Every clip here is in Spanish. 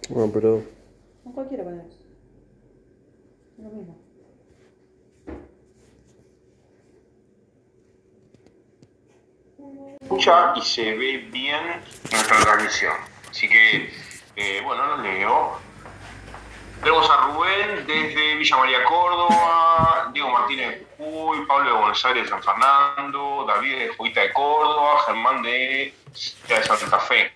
Bueno, pero... Con cualquiera pones. Es lo mismo. Escucha y se ve bien nuestra transmisión. Así que, bueno, lo leo. Tenemos a Rubén desde Villa María, Córdoba, Diego Martínez de Jujuy, Pablo de Buenos Aires, San Fernando, David de Jovita de Córdoba, Germán de Santa Fe.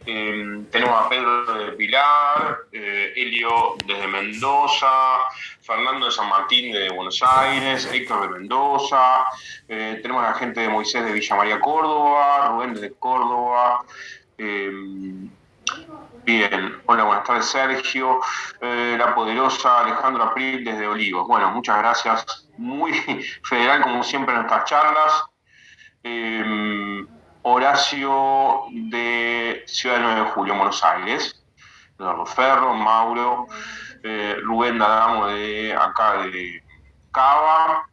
Tenemos a Pedro de Pilar, Elio desde Mendoza, Fernando de San Martín de Buenos Aires, Héctor de Mendoza, tenemos a la gente de Moisés de Villa María, Córdoba, Rubén desde Córdoba. Bien, hola, buenas tardes Sergio, la poderosa Alejandro April desde Olivos. Bueno, muchas gracias, muy federal como siempre en estas charlas. Horacio de Ciudad del 9 de Julio, Buenos Aires, Eduardo Ferro, Mauro, Rubén D'Adamo de acá de Cava,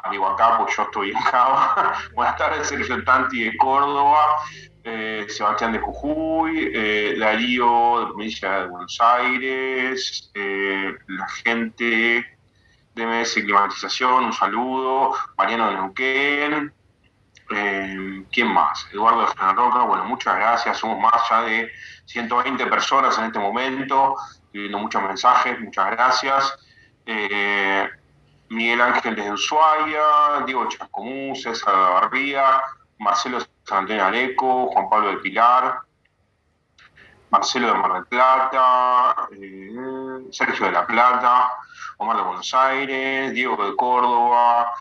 digo acá porque yo estoy en Cava. Buenas tardes, Sergio Tanti de Córdoba, Sebastián de Jujuy, Darío de provincia de Buenos Aires, la gente de MS Climatización, un saludo, Mariano de Neuquén. ¿Quién más? Eduardo de General Roca, bueno, muchas gracias, somos más ya de 120 personas en este momento, viendo muchos mensajes, muchas gracias. Miguel Ángel desde Ushuaia, Diego Chascomús, César de Barría, Marcelo de San Antonio Areco, Juan Pablo de Pilar, Marcelo de Mar del Plata, Sergio de la Plata, Omar de Buenos Aires, Diego de Córdoba,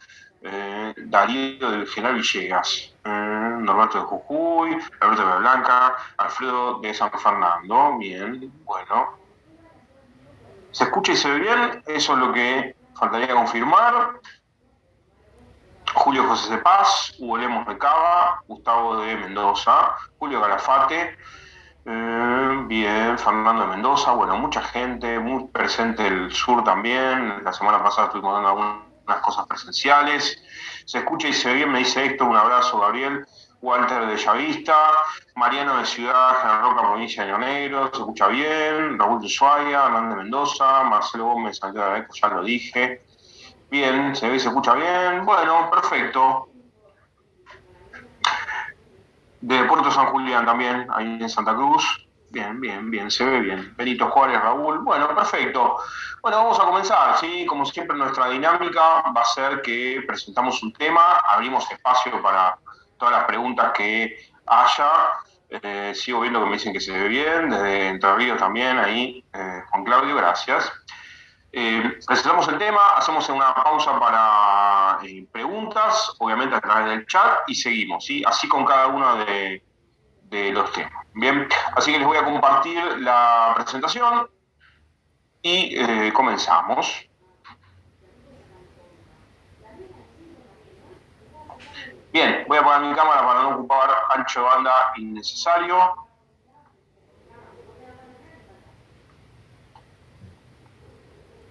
Darío del General Villegas, Norberto de Jujuy, Alberto de Blanca, Alfredo de San Fernando. Bien, bueno. ¿Se escucha y se ve bien? Eso es lo que faltaría confirmar. Julio José de Paz, Hugo Lemos de Cava, Gustavo de Mendoza, Julio Calafate, bien, Fernando de Mendoza, bueno, mucha gente, muy presente el sur también. La semana pasada estuvimos dando algunas cosas presenciales. Se escucha y se ve bien, me dice Héctor, un abrazo, Gabriel. Walter de Bellavista, Mariano de Ciudad, General Roca, provincia de Río Negro, se escucha bien, Raúl de Ushuaia, Hernán de Mendoza, Marcelo Gómez, Santiago de Areco, ya lo dije. Bien, se ve y se escucha bien. Bueno, perfecto. De Puerto San Julián también, ahí en Santa Cruz. Bien, bien, bien, se ve bien. Benito Juárez, Raúl. Bueno, perfecto. Bueno, vamos a comenzar, ¿sí? Como siempre, nuestra dinámica va a ser que presentamos un tema, abrimos espacio para todas las preguntas que haya. Sigo viendo que me dicen que se ve bien, desde Entre Ríos también, ahí, Juan Claudio, gracias. Presentamos el tema, hacemos una pausa para preguntas, obviamente a través del chat, y seguimos, ¿sí? Así con cada uno de los temas. Bien, así que les voy a compartir la presentación y comenzamos. Bien, voy a apagar mi cámara para no ocupar ancho de banda innecesario.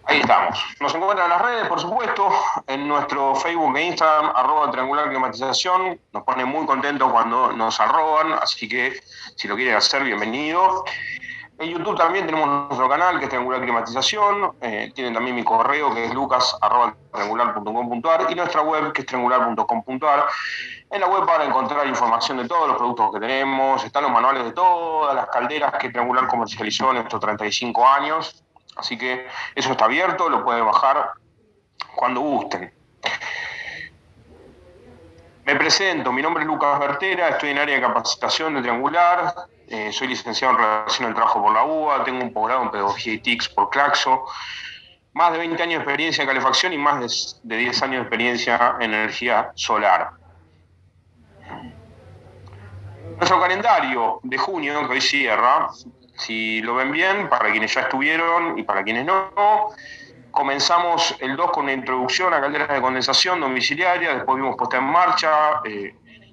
Ahí estamos. Nos encuentran en las redes, por supuesto, en nuestro Facebook e Instagram, @triangular climatización. Nos pone muy contentos cuando nos arroban, así que si lo quieren hacer, bienvenido. En YouTube también tenemos nuestro canal, que es Triangular Climatización. Tienen también mi correo, que es lucas@triangular.com.ar, y nuestra web, que es triangular.com.ar. En la web van a encontrar información de todos los productos que tenemos, están los manuales de todas las calderas que Triangular comercializó en estos 35 años. Así que eso está abierto, lo pueden bajar cuando gusten. Me presento, mi nombre es Lucas Bertera, estoy en área de capacitación de Triangular, soy licenciado en Relación del Trabajo por la UBA, tengo un posgrado en Pedagogía y TICS por Claxo, más de 20 años de experiencia en calefacción y más de 10 años de experiencia en energía solar. Nuestro calendario de junio, que hoy cierra, si lo ven bien, para quienes ya estuvieron y para quienes no, comenzamos el 2 con una introducción a calderas de condensación domiciliaria, después vimos puesta en marcha,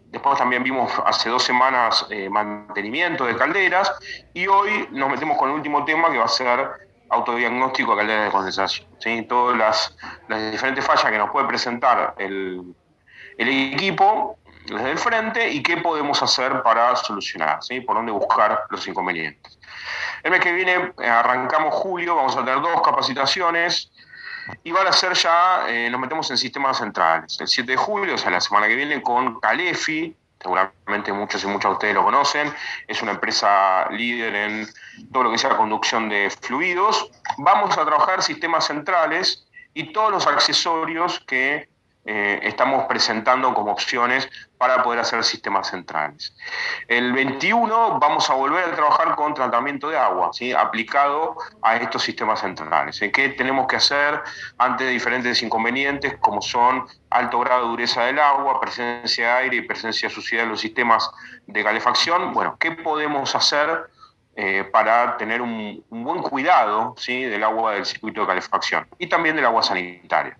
después también vimos hace 2 semanas mantenimiento de calderas, y hoy nos metemos con el último tema, que va a ser autodiagnóstico de calderas de condensación, ¿sí? Todas las diferentes fallas que nos puede presentar el el equipo desde el frente y qué podemos hacer para solucionar, ¿sí? Por dónde buscar los inconvenientes. El mes que viene arrancamos julio, vamos a tener 2 capacitaciones y van a ser ya, nos metemos en sistemas centrales. El 7 de julio, o sea, la semana que viene, con Calefi, seguramente muchos y muchas de ustedes lo conocen, es una empresa líder en todo lo que sea conducción de fluidos. Vamos a trabajar sistemas centrales y todos los accesorios que estamos presentando como opciones para poder hacer sistemas centrales. El 21 vamos a volver a trabajar con tratamiento de agua, ¿sí? Aplicado a estos sistemas centrales. ¿Qué tenemos que hacer ante diferentes inconvenientes como son alto grado de dureza del agua, presencia de aire y presencia de suciedad en los sistemas de calefacción? Bueno, ¿qué podemos hacer para tener un buen cuidado, ¿sí? Del agua del circuito de calefacción y también del agua sanitaria?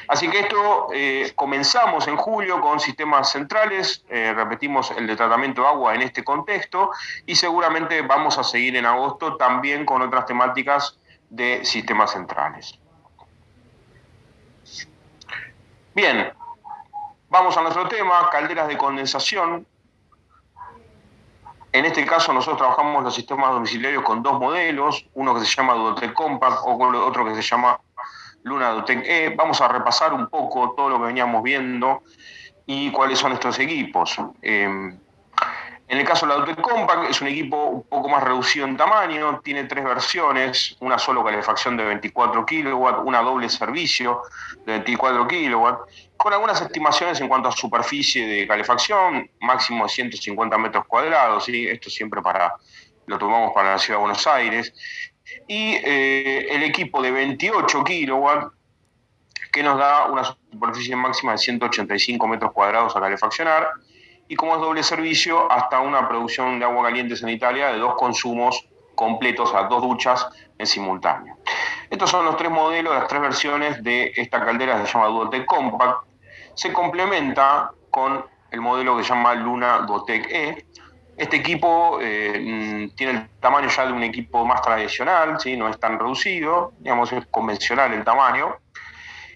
Así que esto comenzamos en julio con sistemas centrales, repetimos el de tratamiento de agua en este contexto y seguramente vamos a seguir en agosto también con otras temáticas de sistemas centrales. Bien, vamos a nuestro tema, calderas de condensación. En este caso nosotros trabajamos los sistemas domiciliarios con 2 modelos, uno que se llama Duotec Compact o otro que se llama Luna Duotec E. Vamos a repasar un poco todo lo que veníamos viendo y cuáles son estos equipos. En el caso de la Duotec Compact es un equipo un poco más reducido en tamaño, tiene 3 versiones, una solo calefacción de 24 kW, una doble servicio de 24 kW, con algunas estimaciones en cuanto a superficie de calefacción, máximo de 150 metros cuadrados, ¿sí? Esto siempre lo tomamos para la Ciudad de Buenos Aires. Y el equipo de 28 kW, que nos da una superficie máxima de 185 metros cuadrados a calefaccionar, y como es doble servicio, hasta una producción de agua caliente sanitaria de 2 consumos completos, a 2 duchas en simultáneo. Estos son los 3 modelos, las 3 versiones de esta caldera que se llama Duotec Compact. Se complementa con el modelo que se llama Luna Duotec E. Este equipo tiene el tamaño ya de un equipo más tradicional, ¿sí? No es tan reducido, digamos, es convencional el tamaño.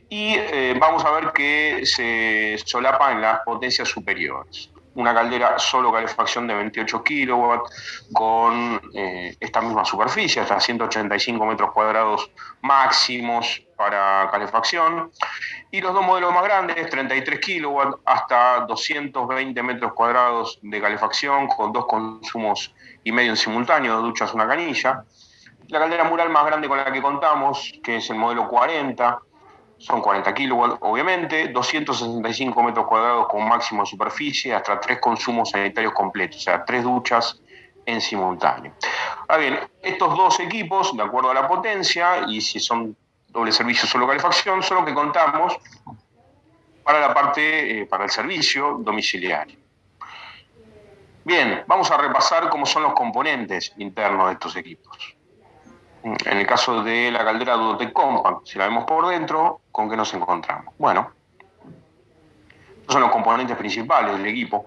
Y vamos a ver que se solapa en las potencias superiores. Una caldera solo calefacción de 28 kW con esta misma superficie, hasta 185 metros cuadrados máximos para calefacción. Y los 2 modelos más grandes, 33 kW hasta 220 metros cuadrados de calefacción con 2 consumos y medio en simultáneo, 2 duchas, una canilla. La caldera mural más grande con la que contamos, que es el modelo 40, son 40 kW, obviamente, 265 metros cuadrados con máximo de superficie, hasta 3 consumos sanitarios completos, o sea, 3 duchas en simultáneo. Ahora bien, estos 2 equipos, de acuerdo a la potencia, y si son doble servicio solo calefacción, son los que contamos para la parte, para el servicio domiciliario. Bien, vamos a repasar cómo son los componentes internos de estos equipos. En el caso de la caldera Duotec Compact, si la vemos por dentro, ¿con qué nos encontramos? Bueno, estos son los componentes principales del equipo.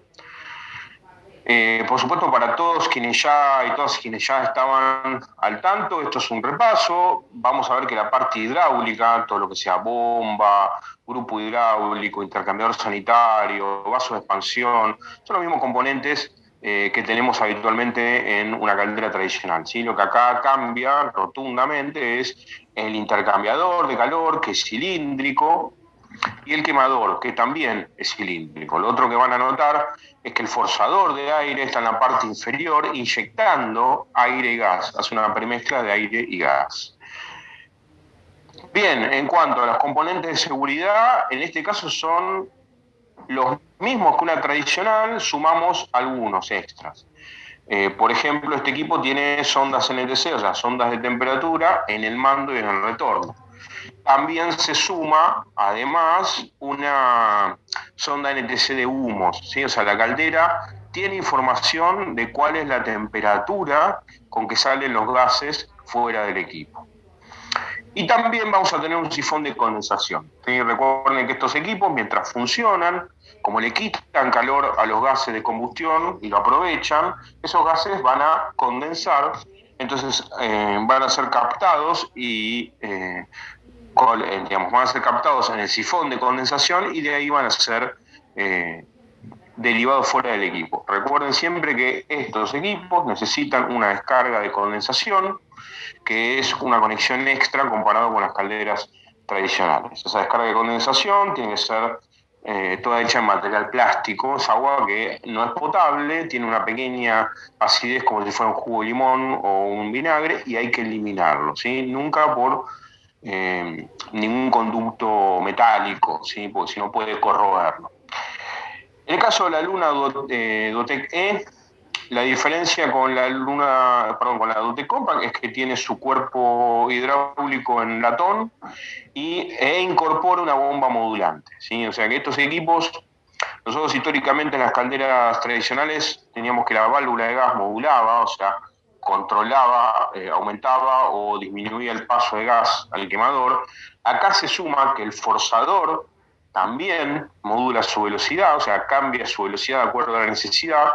Por supuesto, para todos quienes ya y todas quienes ya estaban al tanto, esto es un repaso. Vamos a ver que la parte hidráulica, todo lo que sea bomba, grupo hidráulico, intercambiador sanitario, vaso de expansión, son los mismos componentes que tenemos habitualmente en una caldera tradicional, ¿sí? Lo que acá cambia rotundamente es el intercambiador de calor, que es cilíndrico, y el quemador, que también es cilíndrico. Lo otro que van a notar es que el forzador de aire está en la parte inferior inyectando aire y gas, hace una premezcla de aire y gas. Bien, en cuanto a los componentes de seguridad, en este caso son los mismos que una tradicional, sumamos algunos extras. Por ejemplo, este equipo tiene sondas NTC, o sea, sondas de temperatura en el mando y en el retorno. También se suma, además, una sonda NTC de humos, ¿sí? O sea, la caldera tiene información de cuál es la temperatura con que salen los gases fuera del equipo. Y también vamos a tener un sifón de condensación, ¿sí? Recuerden que estos equipos, mientras funcionan, como le quitan calor a los gases de combustión y lo aprovechan, esos gases van a condensar, entonces van a ser captados y digamos, van a ser captados en el sifón de condensación y de ahí van a ser derivados fuera del equipo. Recuerden siempre que estos equipos necesitan una descarga de condensación, que es una conexión extra comparado con las calderas tradicionales. Esa descarga de condensación tiene que ser toda hecha en material plástico, es agua que no es potable, tiene una pequeña acidez como si fuera un jugo de limón o un vinagre y hay que eliminarlo, ¿sí? Nunca por ningún conducto metálico, ¿sí? Porque si no puede corroerlo. En el caso de la luna Dotec E, la diferencia con la con la Dotec Compact es que tiene su cuerpo hidráulico en latón e incorpora una bomba modulante, ¿sí? O sea que estos equipos, nosotros históricamente en las calderas tradicionales teníamos que la válvula de gas modulaba, o sea, controlaba, aumentaba o disminuía el paso de gas al quemador. Acá se suma que el forzador también modula su velocidad, o sea, cambia su velocidad de acuerdo a la necesidad.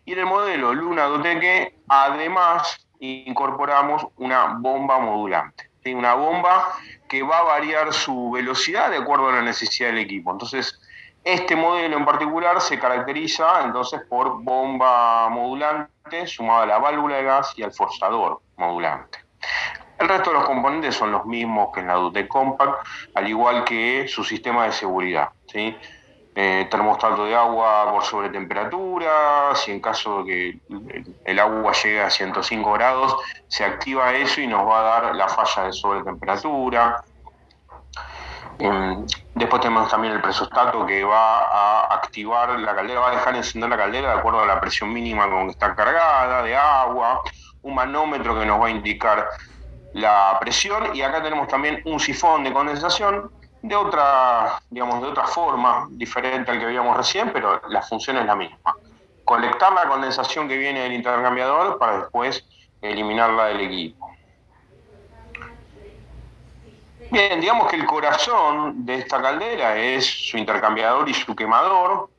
Y en el modelo Luna Doteque, además, incorporamos una bomba modulante, ¿sí? Una bomba que va a variar su velocidad de acuerdo a la necesidad del equipo. Entonces, este modelo en particular se caracteriza entonces por bomba modulante sumada a la válvula de gas y al forzador modulante. El resto de los componentes son los mismos que en la Dutec Compact, al igual que su sistema de seguridad, ¿sí? Termostato de agua por sobretemperatura, si en caso de que el agua llegue a 105 grados, se activa eso y nos va a dar la falla de sobretemperatura. Después tenemos también el presostato que va a activar la caldera, va a dejar encender la caldera de acuerdo a la presión mínima con que está cargada de agua, un manómetro que nos va a indicar la presión, y acá tenemos también un sifón de condensación de otra, digamos, de otra forma, diferente al que veíamos recién, pero la función es la misma. Colectar la condensación que viene del intercambiador para después eliminarla del equipo. Bien, digamos que el corazón de esta caldera es su intercambiador y su quemador.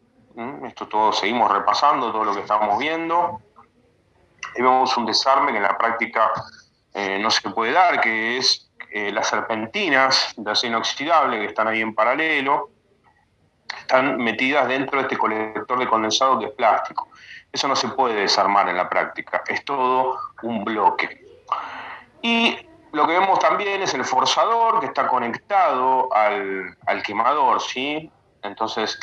Esto todo seguimos repasando, todo lo que estamos viendo. Y vemos un desarme que en la práctica no se puede dar, que es las serpentinas de acero inoxidable que están ahí en paralelo, están metidas dentro de este colector de condensado que es plástico. Eso no se puede desarmar en la práctica, es todo un bloque. Y lo que vemos también es el forzador que está conectado al quemador, ¿sí? Entonces,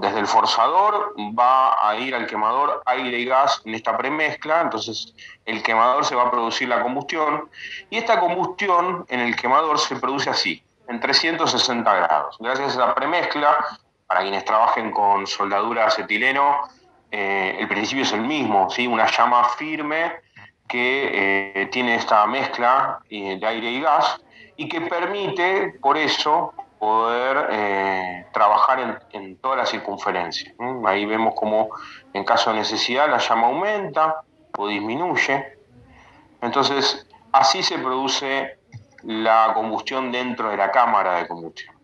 desde el forzador va a ir al quemador aire y gas en esta premezcla, entonces el quemador se va a producir la combustión, y esta combustión en el quemador se produce así, en 360 grados. Gracias a esa premezcla, para quienes trabajen con soldadura acetileno, el principio es el mismo, ¿sí? Una llama firme que tiene esta mezcla de aire y gas y que permite, por eso, poder trabajar en toda la circunferencia. Ahí vemos cómo en caso de necesidad la llama aumenta o disminuye. Entonces, así se produce la combustión dentro de la cámara de combustión.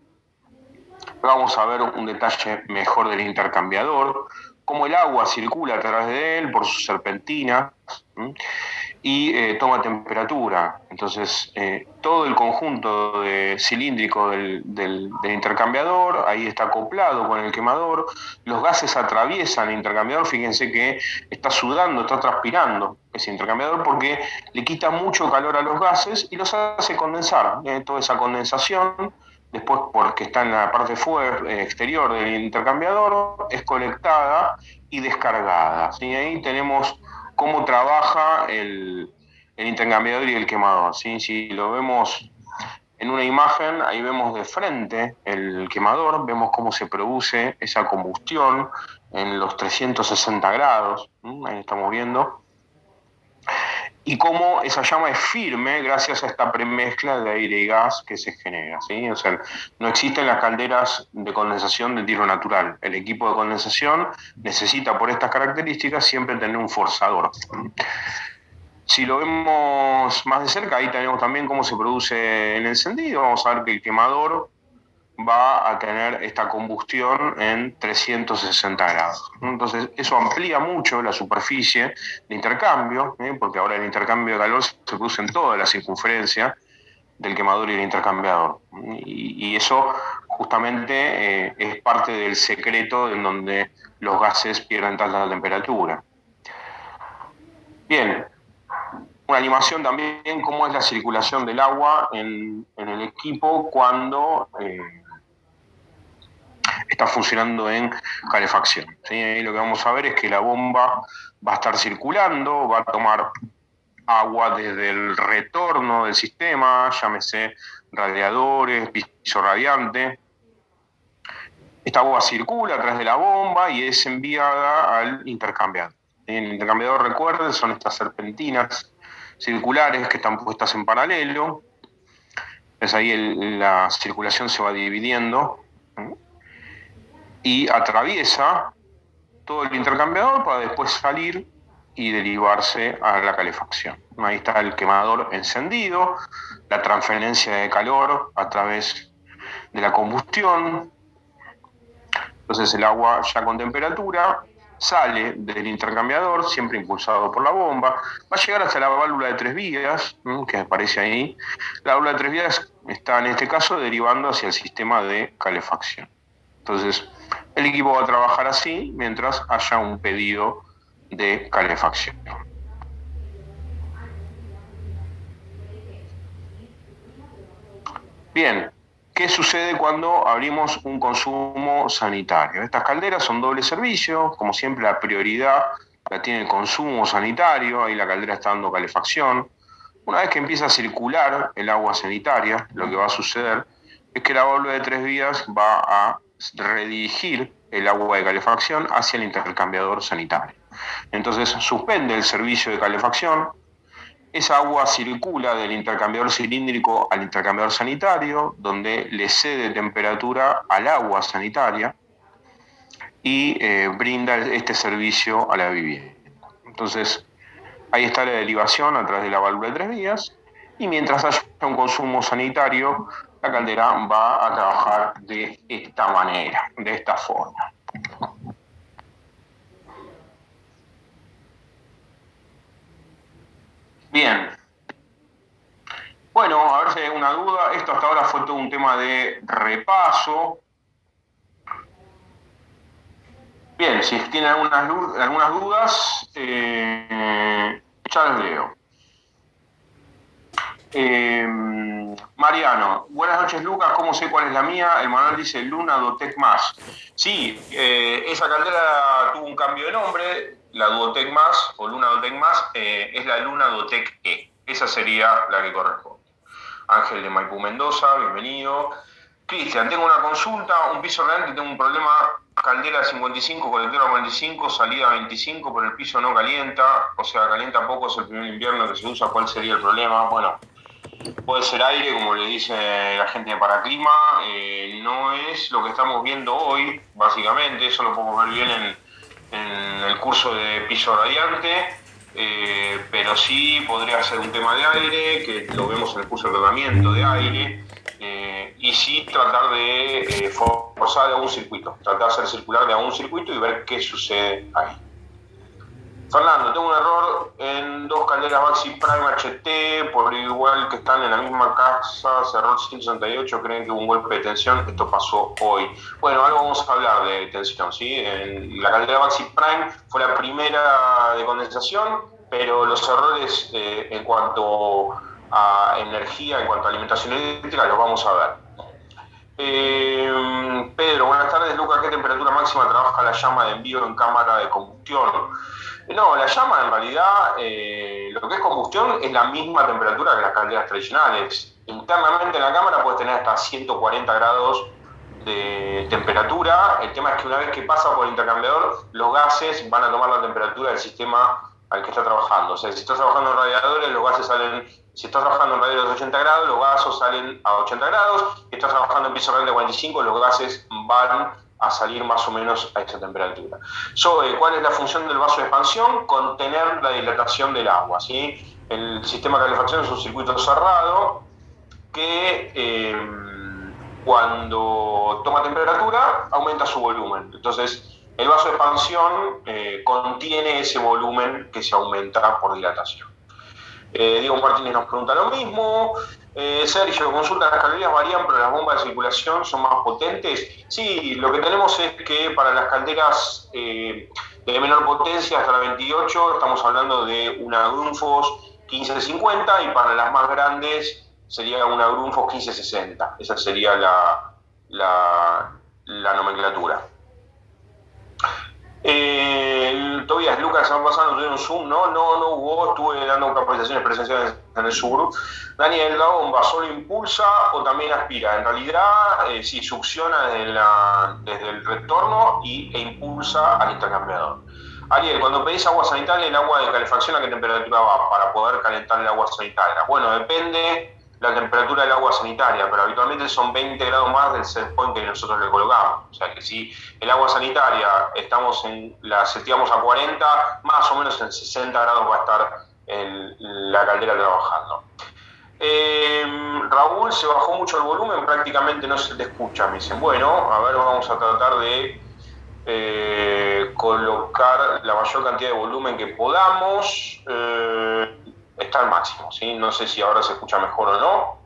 Vamos a ver un detalle mejor del intercambiador, cómo el agua circula a través de él por sus serpentinas y toma temperatura. Entonces, todo el conjunto cilíndrico del intercambiador, ahí está acoplado con el quemador, los gases atraviesan el intercambiador, fíjense que está sudando, está transpirando ese intercambiador porque le quita mucho calor a los gases y los hace condensar. Toda esa condensación, después porque está en la parte exterior del intercambiador, es colectada y descargada, ¿sí? Ahí tenemos cómo trabaja el intercambiador y el quemador, ¿sí? Si lo vemos en una imagen, ahí vemos de frente el quemador, vemos cómo se produce esa combustión en los 360 grados, ahí estamos viendo, y cómo esa llama es firme gracias a esta premezcla de aire y gas que se genera, ¿sí? O sea, no existen las calderas de condensación de tiro natural. El equipo de condensación necesita, por estas características, siempre tener un forzador. Si lo vemos más de cerca, ahí tenemos también cómo se produce el encendido. Vamos a ver que el quemador va a tener esta combustión en 360 grados. Entonces, eso amplía mucho la superficie de intercambio, porque ahora el intercambio de calor se produce en toda la circunferencia del quemador y el intercambiador. Y eso justamente es parte del secreto en donde los gases pierden tanta temperatura. Bien, una animación también, cómo es la circulación del agua en el equipo cuando está funcionando en calefacción. ¿Sí? Ahí lo que vamos a ver es que la bomba va a estar circulando, va a tomar agua desde el retorno del sistema, llámese radiadores, piso radiante. Esta agua circula a través de la bomba y es enviada al intercambiador. El intercambiador, recuerden, son estas serpentinas circulares que están puestas en paralelo. Entonces ahí la circulación se va dividiendo, ¿sí? Y atraviesa todo el intercambiador para después salir y derivarse a la calefacción. Ahí está el quemador encendido, la transferencia de calor a través de la combustión. Entonces el agua ya con temperatura sale del intercambiador, siempre impulsado por la bomba, va a llegar hasta la válvula de 3 vías, que aparece ahí. La válvula de 3 vías está en este caso derivando hacia el sistema de calefacción. Entonces el equipo va a trabajar así mientras haya un pedido de calefacción. Bien, ¿qué sucede cuando abrimos un consumo sanitario? Estas calderas son doble servicio, como siempre la prioridad la tiene el consumo sanitario, ahí la caldera está dando calefacción. Una vez que empieza a circular el agua sanitaria, lo que va a suceder es que la válvula de 3 vías va a redirigir el agua de calefacción hacia el intercambiador sanitario. Entonces suspende el servicio de calefacción, esa agua circula del intercambiador cilíndrico al intercambiador sanitario, donde le cede temperatura al agua sanitaria y brinda este servicio a la vivienda. Entonces, ahí está la derivación a través de la válvula de 3 vías, y mientras haya un consumo sanitario, la caldera va a trabajar de esta manera, de esta forma. Bien. Bueno, a ver si hay alguna duda. Esto hasta ahora fue todo un tema de repaso. Bien, si tienen algunas dudas, ya las leo. Mariano, buenas noches Lucas, ¿cómo sé cuál es la mía? El manual dice Luna Duotec Más. Sí, esa caldera tuvo un cambio de nombre, la Duotec Más o Luna Duotec Más es la Luna Duotec E. Esa sería la que corresponde. Ángel de Maipú Mendoza, bienvenido. Cristian, tengo una consulta, un piso radiante, tengo un problema, caldera 55, colectora 45, salida 25, pero el piso no calienta, o sea, calienta poco, es el primer invierno que se usa, ¿cuál sería el problema? Bueno, puede ser aire, como le dice la gente de Paraclima, no es lo que estamos viendo hoy, básicamente, eso lo podemos ver bien en el curso de piso radiante, pero sí podría ser un tema de aire, que lo vemos en el curso de tratamiento de aire, y sí tratar de forzar de algún circuito, tratar de hacer circular de algún circuito y ver qué sucede ahí. Fernando, tengo un error en 2 calderas Baxi Prime HT, por igual que están en la misma casa, error 168, creen que hubo un golpe de tensión, esto pasó hoy. Bueno, ahora vamos a hablar de tensión, ¿sí? En la caldera Baxi Prime fue la primera de condensación, pero los errores en cuanto a energía, en cuanto a alimentación eléctrica, los vamos a ver. Pedro, buenas tardes. Lucas, ¿qué temperatura máxima trabaja la llama de envío en cámara de combustión? No, la llama en realidad, lo que es combustión es la misma temperatura que las calderas tradicionales. Internamente en la cámara puedes tener hasta 140 grados de temperatura. El tema es que una vez que pasa por el intercambiador, los gases van a tomar la temperatura del sistema al que está trabajando. O sea, si estás trabajando en radiadores, los gases salen... Si estás trabajando en radiadores de 80 grados, los gases salen a 80 grados. Si estás trabajando en piso radiante de 45, los gases van a salir más o menos a esa temperatura. ¿Cuál es la función del vaso de expansión? Contener la dilatación del agua, ¿sí? El sistema de calefacción es un circuito cerrado que cuando toma temperatura aumenta su volumen. Entonces, el vaso de expansión contiene ese volumen que se aumenta por dilatación. Diego Martínez nos pregunta lo mismo. Sergio, consulta, las calorías varían, pero las bombas de circulación son más potentes. Sí, lo que tenemos es que para las calderas de menor potencia, hasta la 28, estamos hablando de una Grundfos 1550 y para las más grandes sería una Grundfos 1560. Esa sería la nomenclatura. Todavía Lucas, se va pasando, tuvieron Zoom, no hubo, estuve dando capacitaciones presenciales en el sur. Daniel, ¿la bomba solo impulsa o también aspira? En realidad, sí, succiona desde el retorno e impulsa al intercambiador. Ariel, cuando pedís agua sanitaria, ¿el agua de calefacción a qué temperatura va para poder calentar el agua sanitaria? Bueno, depende la temperatura del agua sanitaria, pero habitualmente son 20 grados más del set point que nosotros le colocamos. O sea que si el agua sanitaria la seteamos a 40, más o menos en 60 grados va a estar la caldera trabajando. Raúl, se bajó mucho el volumen, prácticamente no se te escucha, me dicen. Bueno, a ver, vamos a tratar de colocar la mayor cantidad de volumen que podamos. Está al máximo, ¿sí? No sé si ahora se escucha mejor o no.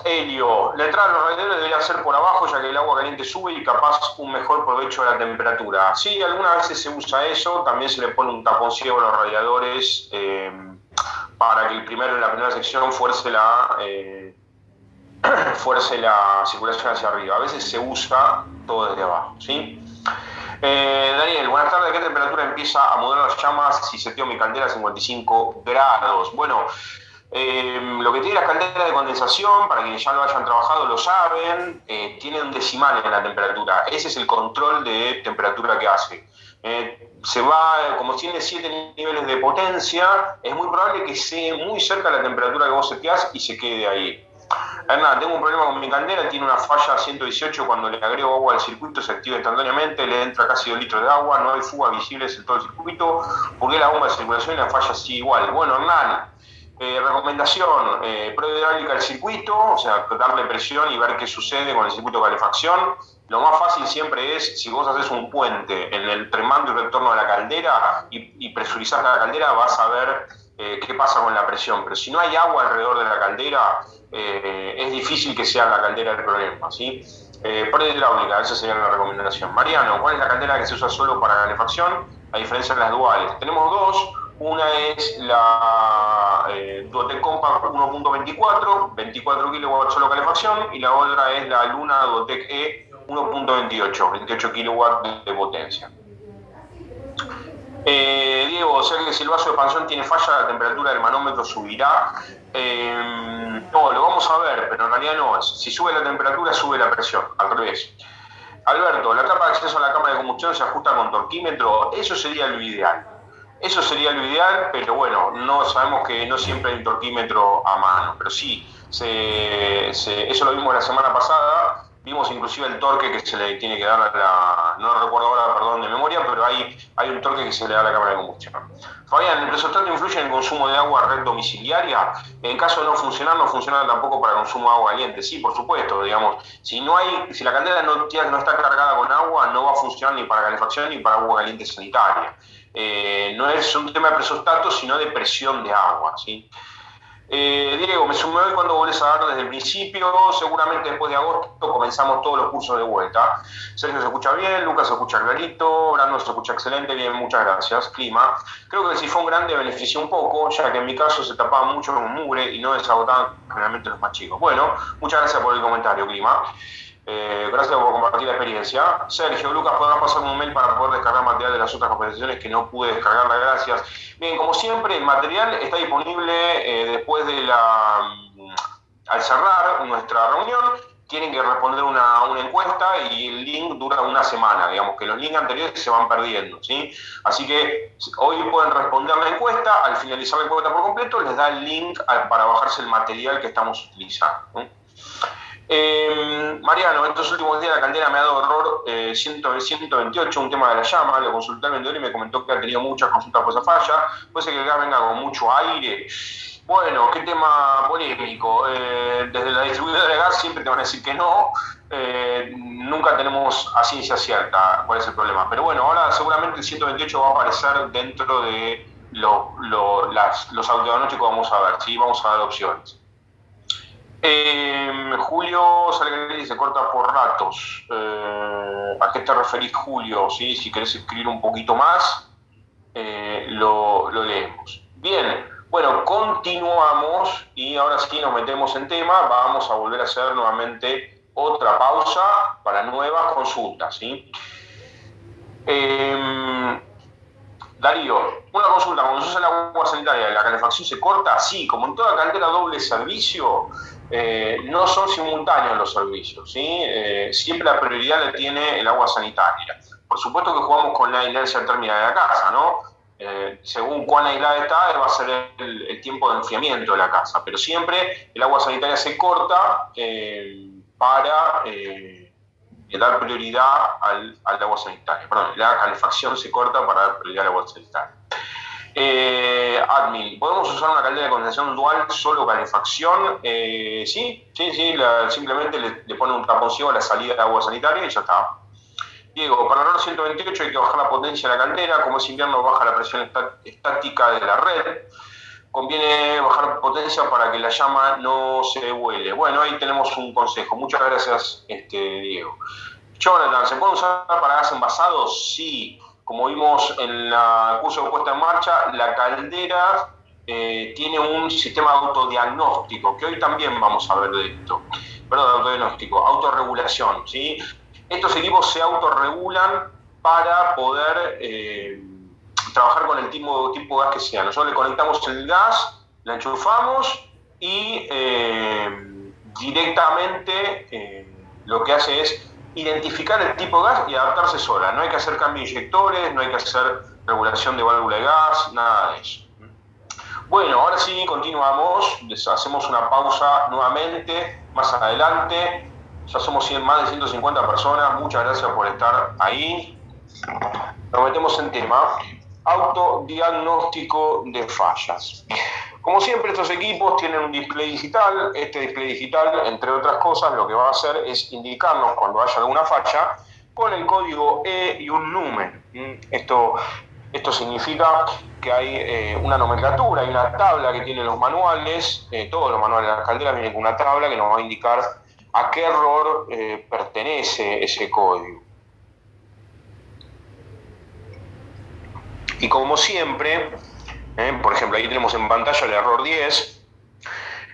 Helio, la entrada de los radiadores debería ser por abajo, ya que el agua caliente sube y capaz un mejor provecho de la temperatura. Sí, algunas veces se usa eso, también se le pone un taponcillo a los radiadores para que en la primera sección fuerce la circulación hacia arriba. A veces se usa todo desde abajo, ¿sí? Daniel, buenas tardes. ¿A qué temperatura empieza a mover las llamas si seteo mi caldera a 55 grados? Bueno, lo que tiene las calderas de condensación, para quienes ya lo hayan trabajado lo saben, tiene un decimal en la temperatura. Ese es el control de temperatura que hace. Como tiene 7 niveles de potencia, es muy probable que esté muy cerca de la temperatura que vos seteás y se quede ahí. Hernán, tengo un problema con mi caldera, tiene una falla 118, cuando le agrego agua al circuito se activa instantáneamente, le entra casi 2 litros de agua, no hay fugas visibles en todo el circuito, ¿por qué la bomba de circulación y la falla sigue igual? Bueno, Hernán, recomendación, prueba hidráulica del circuito, o sea, darle presión y ver qué sucede con el circuito de calefacción. Lo más fácil siempre es, si vos haces un puente entre mando y retorno de la caldera y presurizás la caldera, vas a ver qué pasa con la presión. Pero si no hay agua alrededor de la caldera, es difícil que sea la caldera el problema, ¿sí? Prueba hidráulica, esa sería la recomendación. Mariano, ¿cuál es la caldera que se usa solo para calefacción, a diferencia de las duales? Tenemos dos. Una es la Duotec Compact 1.24, 24 kW solo calefacción, y la otra es la Luna Duotec E 1.28, 28 kW de potencia. Diego, o sea que si el vaso de expansión tiene falla, la temperatura del manómetro subirá. No, lo vamos a ver, pero en realidad no. Si sube la temperatura, sube la presión, al revés. Alberto, la tapa de acceso a la cámara de combustión se ajusta con torquímetro. Eso sería lo ideal. Eso sería lo ideal, pero bueno, no sabemos que no siempre hay un torquímetro a mano. Pero sí, eso lo vimos la semana pasada. Vimos inclusive el torque que se le tiene que dar a no recuerdo ahora, perdón, de memoria, pero hay un torque que se le da a la cámara de combustión. Fabián, ¿el presostrato influye en el consumo de agua red domiciliaria? En caso de no funcionar, no funciona tampoco para consumo de agua caliente. Sí, por supuesto, digamos, si la caldera no está cargada con agua, no va a funcionar ni para calefacción ni para agua caliente sanitaria. No es un tema de presostato, sino de presión de agua, ¿sí? Diego, me sumé hoy cuando volvés a dar desde el principio, seguramente después de agosto comenzamos todos los cursos de vuelta. Sergio se escucha bien, Lucas se escucha clarito, Brando se escucha excelente, bien, muchas gracias. Clima, creo que el sifón grande benefició un poco, ya que en mi caso se tapaba mucho con mugre y no desagotaban generalmente los más chicos. Bueno, muchas gracias por el comentario, Clima. Gracias por compartir la experiencia. Sergio, Lucas, podrás pasar un mail para poder descargar material de las otras capacitaciones que no pude descargarla, gracias. Bien, como siempre, el material está disponible después de al cerrar nuestra reunión. Tienen que responder una encuesta y el link dura una semana, digamos que los links anteriores se van perdiendo, ¿sí? Así que hoy pueden responder la encuesta, al finalizar la encuesta por completo les da el link para bajarse el material que estamos utilizando, ¿sí? Mariano, estos últimos días la caldera me ha dado error 128, un tema de la llama, lo consulté al vendedor y me comentó que ha tenido muchas consultas por esa falla, puede ser que el gas venga con mucho aire. Bueno, qué tema polémico, desde la distribuidora de gas siempre te van a decir que no, nunca tenemos a ciencia cierta cuál es el problema, pero bueno, ahora seguramente el 128 va a aparecer dentro de los autodiagnósticos vamos a ver, ¿sí? Vamos a dar opciones. Julio Salgarelli se corta por ratos. ¿A qué te referís, Julio? ¿Sí? Si querés escribir un poquito más, lo leemos. Bien, bueno, continuamos y ahora sí nos metemos en tema. Vamos a volver a hacer nuevamente otra pausa para nuevas consultas, ¿sí? Darío, una consulta, cuando se usa el agua sanitaria, ¿la calefacción se corta? Sí, como en toda caldera doble servicio, no son simultáneos los servicios, ¿sí? Siempre la prioridad la tiene el agua sanitaria. Por supuesto que jugamos con la inercia térmica de la casa, ¿no? Según cuán aislada está, va a ser el tiempo de enfriamiento de la casa, pero siempre el agua sanitaria se corta para dar prioridad al agua sanitaria. Perdón, la calefacción se corta para dar prioridad al agua sanitaria. Admin, ¿podemos usar una caldera de condensación dual solo calefacción? Sí, simplemente le pone un taponcillo a la salida de agua sanitaria y ya está. Diego, para el error 128 hay que bajar la potencia de la caldera, como es invierno baja la presión estática de la red. Conviene bajar potencia para que la llama no se vuele. Bueno, ahí tenemos un consejo. Muchas gracias, Diego. Jonathan, ¿se puede usar para gas envasado? Sí. Como vimos en el curso de puesta en marcha, la caldera tiene un sistema de autodiagnóstico, que hoy también vamos a ver de esto. Perdón, autodiagnóstico, autorregulación, ¿sí? Estos equipos se autorregulan para poder trabajar con el tipo de gas que sea. Nosotros le conectamos el gas, la enchufamos y directamente lo que hace es identificar el tipo de gas y adaptarse sola. No hay que hacer cambio de inyectores, no hay que hacer regulación de válvula de gas, nada de eso. Bueno, ahora sí continuamos, hacemos una pausa nuevamente, más adelante. Ya somos más de 150 personas, muchas gracias por estar ahí. Nos metemos en tema. Autodiagnóstico de fallas. Como siempre, estos equipos tienen un display digital. Este display digital, entre otras cosas, lo que va a hacer es indicarnos cuando haya alguna falla con el código E y un número. Esto significa que hay una nomenclatura, hay una tabla que tienen los manuales. Todos los manuales de las calderas vienen con una tabla que nos va a indicar a qué error pertenece ese código. Y como siempre, por ejemplo, ahí tenemos en pantalla el error 10.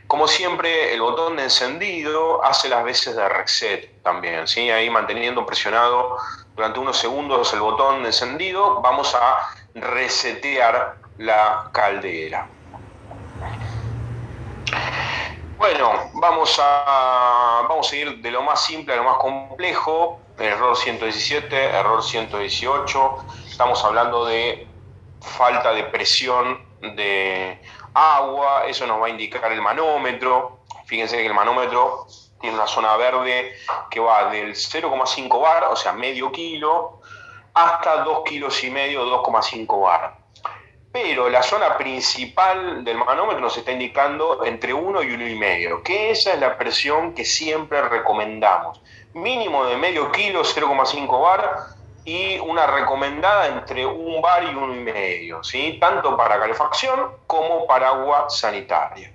Como siempre, el botón de encendido hace las veces de reset también, ¿sí? Ahí manteniendo presionado durante unos segundos el botón de encendido, vamos a resetear la caldera. Bueno, vamos a ir de lo más simple a lo más complejo. Error 117, error 118. Estamos hablando de falta de presión de agua. Eso nos va a indicar el manómetro. Fíjense que el manómetro tiene una zona verde que va del 0,5 bar, o sea, medio kilo, hasta 2,5 kilos, 2,5 bar. Pero la zona principal del manómetro nos está indicando entre 1 y 1,5, que esa es la presión que siempre recomendamos. Mínimo de medio kilo, 0,5 bar, y una recomendada entre 1 bar y 1,5, ¿sí? Tanto para calefacción como para agua sanitaria.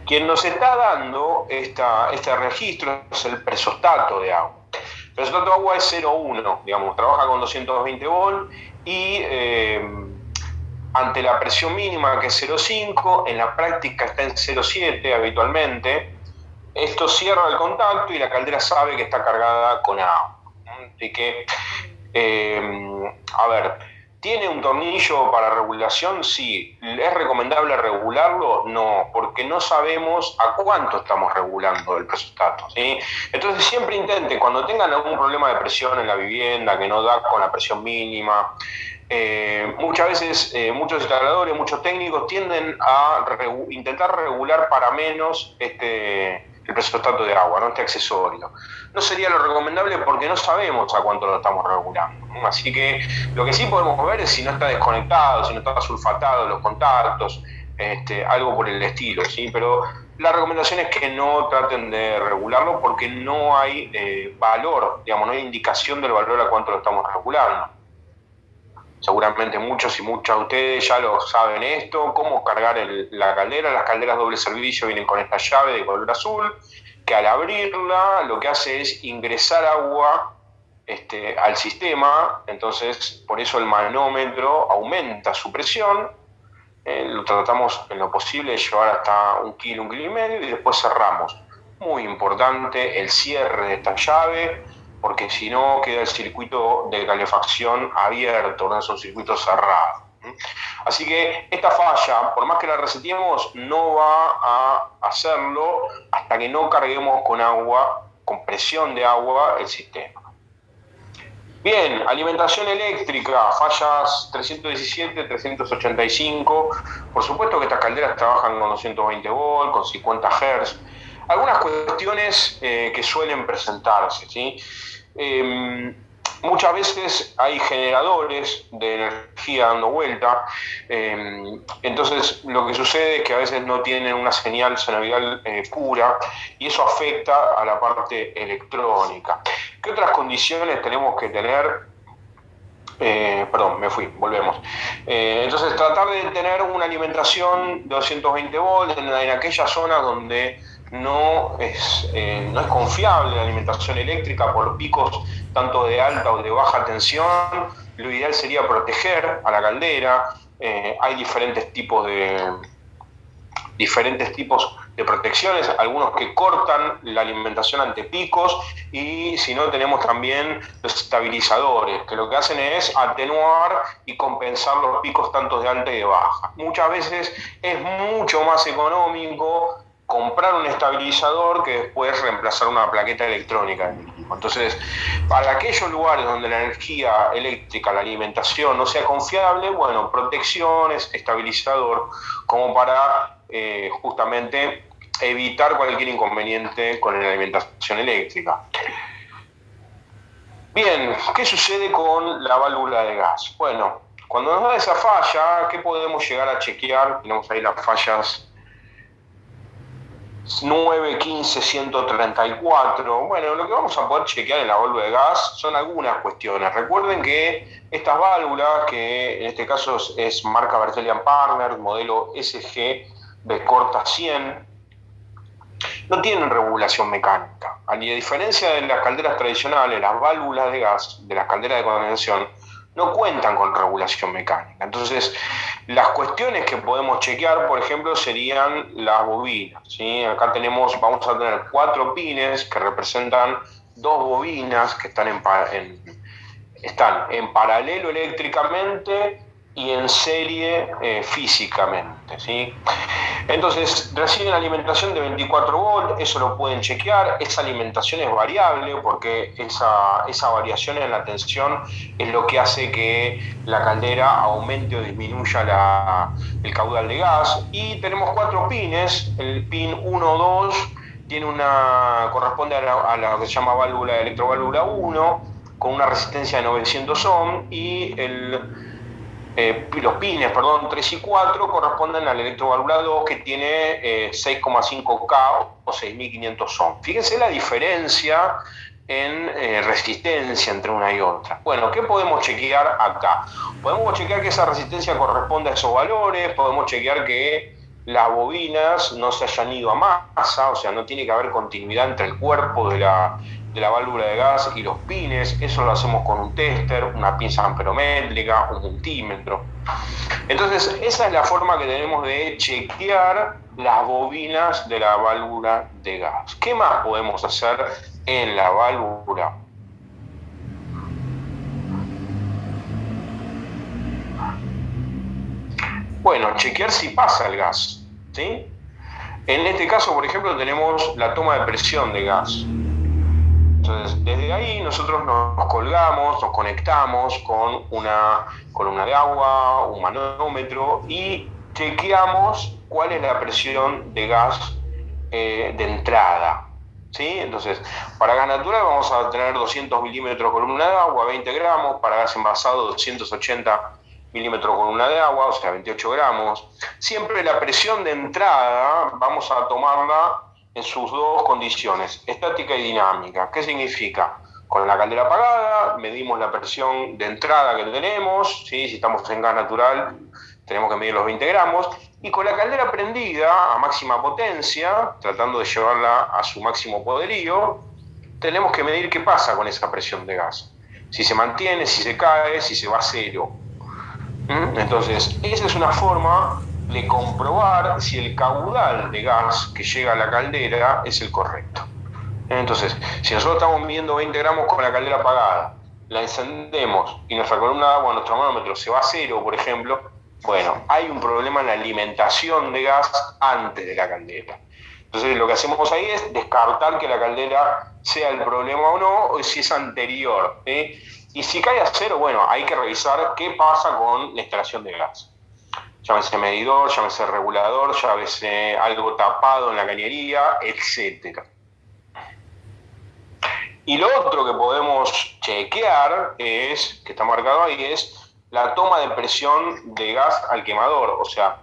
Quien nos está dando este registro es el presostato de agua. El presostato de agua es 0,1, digamos, trabaja con 220 volt y ante la presión mínima que es 0,5, en la práctica está en 0,7 habitualmente. Esto cierra el contacto y la caldera sabe que está cargada con agua. Así que, a ver, ¿tiene un tornillo para regulación? Sí. ¿Es recomendable regularlo? No, porque no sabemos a cuánto estamos regulando el presostato, ¿sí? Entonces siempre intenten, cuando tengan algún problema de presión en la vivienda, que no da con la presión mínima, muchas veces muchos instaladores, muchos técnicos tienden a intentar regular para menos el presostato de agua, ¿no? Este accesorio. No sería lo recomendable porque no sabemos a cuánto lo estamos regulando, ¿no? Así que lo que sí podemos ver es si no está desconectado, si no está sulfatado los contactos, algo por el estilo, ¿sí? Pero la recomendación es que no traten de regularlo porque no hay valor, digamos, no hay indicación del valor a cuánto lo estamos regulando. seguramente muchos y muchas de ustedes ya lo saben esto, cómo cargar la caldera. Las calderas doble servicio vienen con esta llave de color azul, que al abrirla lo que hace es ingresar agua al sistema, entonces por eso el manómetro aumenta su presión. Lo tratamos en lo posible de llevar hasta 1 kilo, 1,5 kilos, y después cerramos. Muy importante el cierre de esta llave, porque si no queda el circuito de calefacción abierto, no es un circuito cerrado. Así que esta falla, por más que la reseteemos, no va a hacerlo hasta que no carguemos con agua, con presión de agua, el sistema. Bien, alimentación eléctrica, fallas 317, 385. Por supuesto que estas calderas trabajan con 220 volt, con 50 Hz. Algunas cuestiones que suelen presentarse, ¿sí? Muchas veces hay generadores de energía dando vuelta, entonces lo que sucede es que a veces no tienen una señal senoidal pura, y eso afecta a la parte electrónica. ¿Qué otras condiciones tenemos que tener? Volvemos. Entonces, tratar de tener una alimentación de 220 volts en aquella zona donde no es confiable la alimentación eléctrica por picos tanto de alta o de baja tensión. Lo ideal sería proteger a la caldera. Hay diferentes tipos de protecciones, algunos que cortan la alimentación ante picos, y si no, tenemos también los estabilizadores, que lo que hacen es atenuar y compensar los picos tanto de alta y de baja. Muchas veces es mucho más económico comprar un estabilizador que después reemplazar una plaqueta electrónica del equipo. Entonces, para aquellos lugares donde la energía eléctrica, la alimentación no sea confiable, bueno, protecciones, estabilizador, como para justamente evitar cualquier inconveniente con la alimentación eléctrica. Bien, ¿qué sucede con la válvula de gas? Bueno, cuando nos da esa falla, ¿qué podemos llegar a chequear? Tenemos ahí las fallas 9, 15, 134. Bueno, lo que vamos a poder chequear en la válvula de gas son algunas cuestiones. Recuerden que estas válvulas, que en este caso es marca Bertelian Partner, modelo SG B corta 100, no tienen regulación mecánica. A diferencia de las calderas tradicionales, las válvulas de gas de las calderas de condensación no cuentan con regulación mecánica. Entonces, las cuestiones que podemos chequear, por ejemplo, serían las bobinas, ¿sí? Acá vamos a tener 4 pines que representan 2 bobinas que están en paralelo eléctricamente y en serie físicamente, ¿sí? Entonces, reciben alimentación de 24 volts, eso lo pueden chequear. Esa alimentación es variable porque esa variación en la tensión es lo que hace que la caldera aumente o disminuya el caudal de gas. Y tenemos 4 pines. El pin 1, 2 corresponde a la que se llama electroválvula 1, con una resistencia de 900 ohm, y los pines 3 y 4 corresponden al electroválvula 2, que tiene 6,5K o 6.500 ohm. Fíjense la diferencia en resistencia entre una y otra. Bueno, ¿qué podemos chequear acá? Podemos chequear que esa resistencia corresponde a esos valores, podemos chequear que las bobinas no se hayan ido a masa, o sea, no tiene que haber continuidad entre el cuerpo de la válvula de gas y los pines. Eso lo hacemos con un tester, una pinza amperométrica, un multímetro. Entonces, esa es la forma que tenemos de chequear las bobinas de la válvula de gas. ¿Qué más podemos hacer en la válvula? Bueno, chequear si pasa el gas, ¿sí? En este caso, por ejemplo, tenemos la toma de presión de gas. Entonces, desde ahí nosotros nos colgamos, nos conectamos con una columna de agua, un manómetro, y chequeamos cuál es la presión de gas de entrada, ¿sí? Entonces, para gas natural vamos a tener 200 milímetros columna de agua, 20 gramos. Para gas envasado, 280 milímetros columna de agua, o sea, 28 gramos. Siempre la presión de entrada vamos a tomarla en sus dos condiciones, estática y dinámica. ¿Qué significa? con la caldera apagada, medimos la presión de entrada que tenemos, ¿sí? Si estamos en gas natural tenemos que medir los 20 gramos, y con la caldera prendida a máxima potencia, tratando de llevarla a su máximo poderío, tenemos que medir qué pasa con esa presión de gas. Si se mantiene, si se cae, si se va a cero. Entonces, esa es una forma de comprobar si el caudal de gas que llega a la caldera es el correcto. Entonces, si nosotros estamos midiendo 20 gramos con la caldera apagada, la encendemos y nuestra columna de agua, nuestro manómetro se va a cero, por ejemplo, bueno, hay un problema en la alimentación de gas antes de la caldera. Entonces, lo que hacemos ahí es descartar que la caldera sea el problema o no, o si es anterior. Y si cae a cero, bueno, hay que revisar qué pasa con la extracción de gas. Llámese medidor, llámese regulador, llámese algo tapado en la cañería, etc. Y lo otro que podemos chequear es, que está marcado ahí, es la toma de presión de gas al quemador. O sea,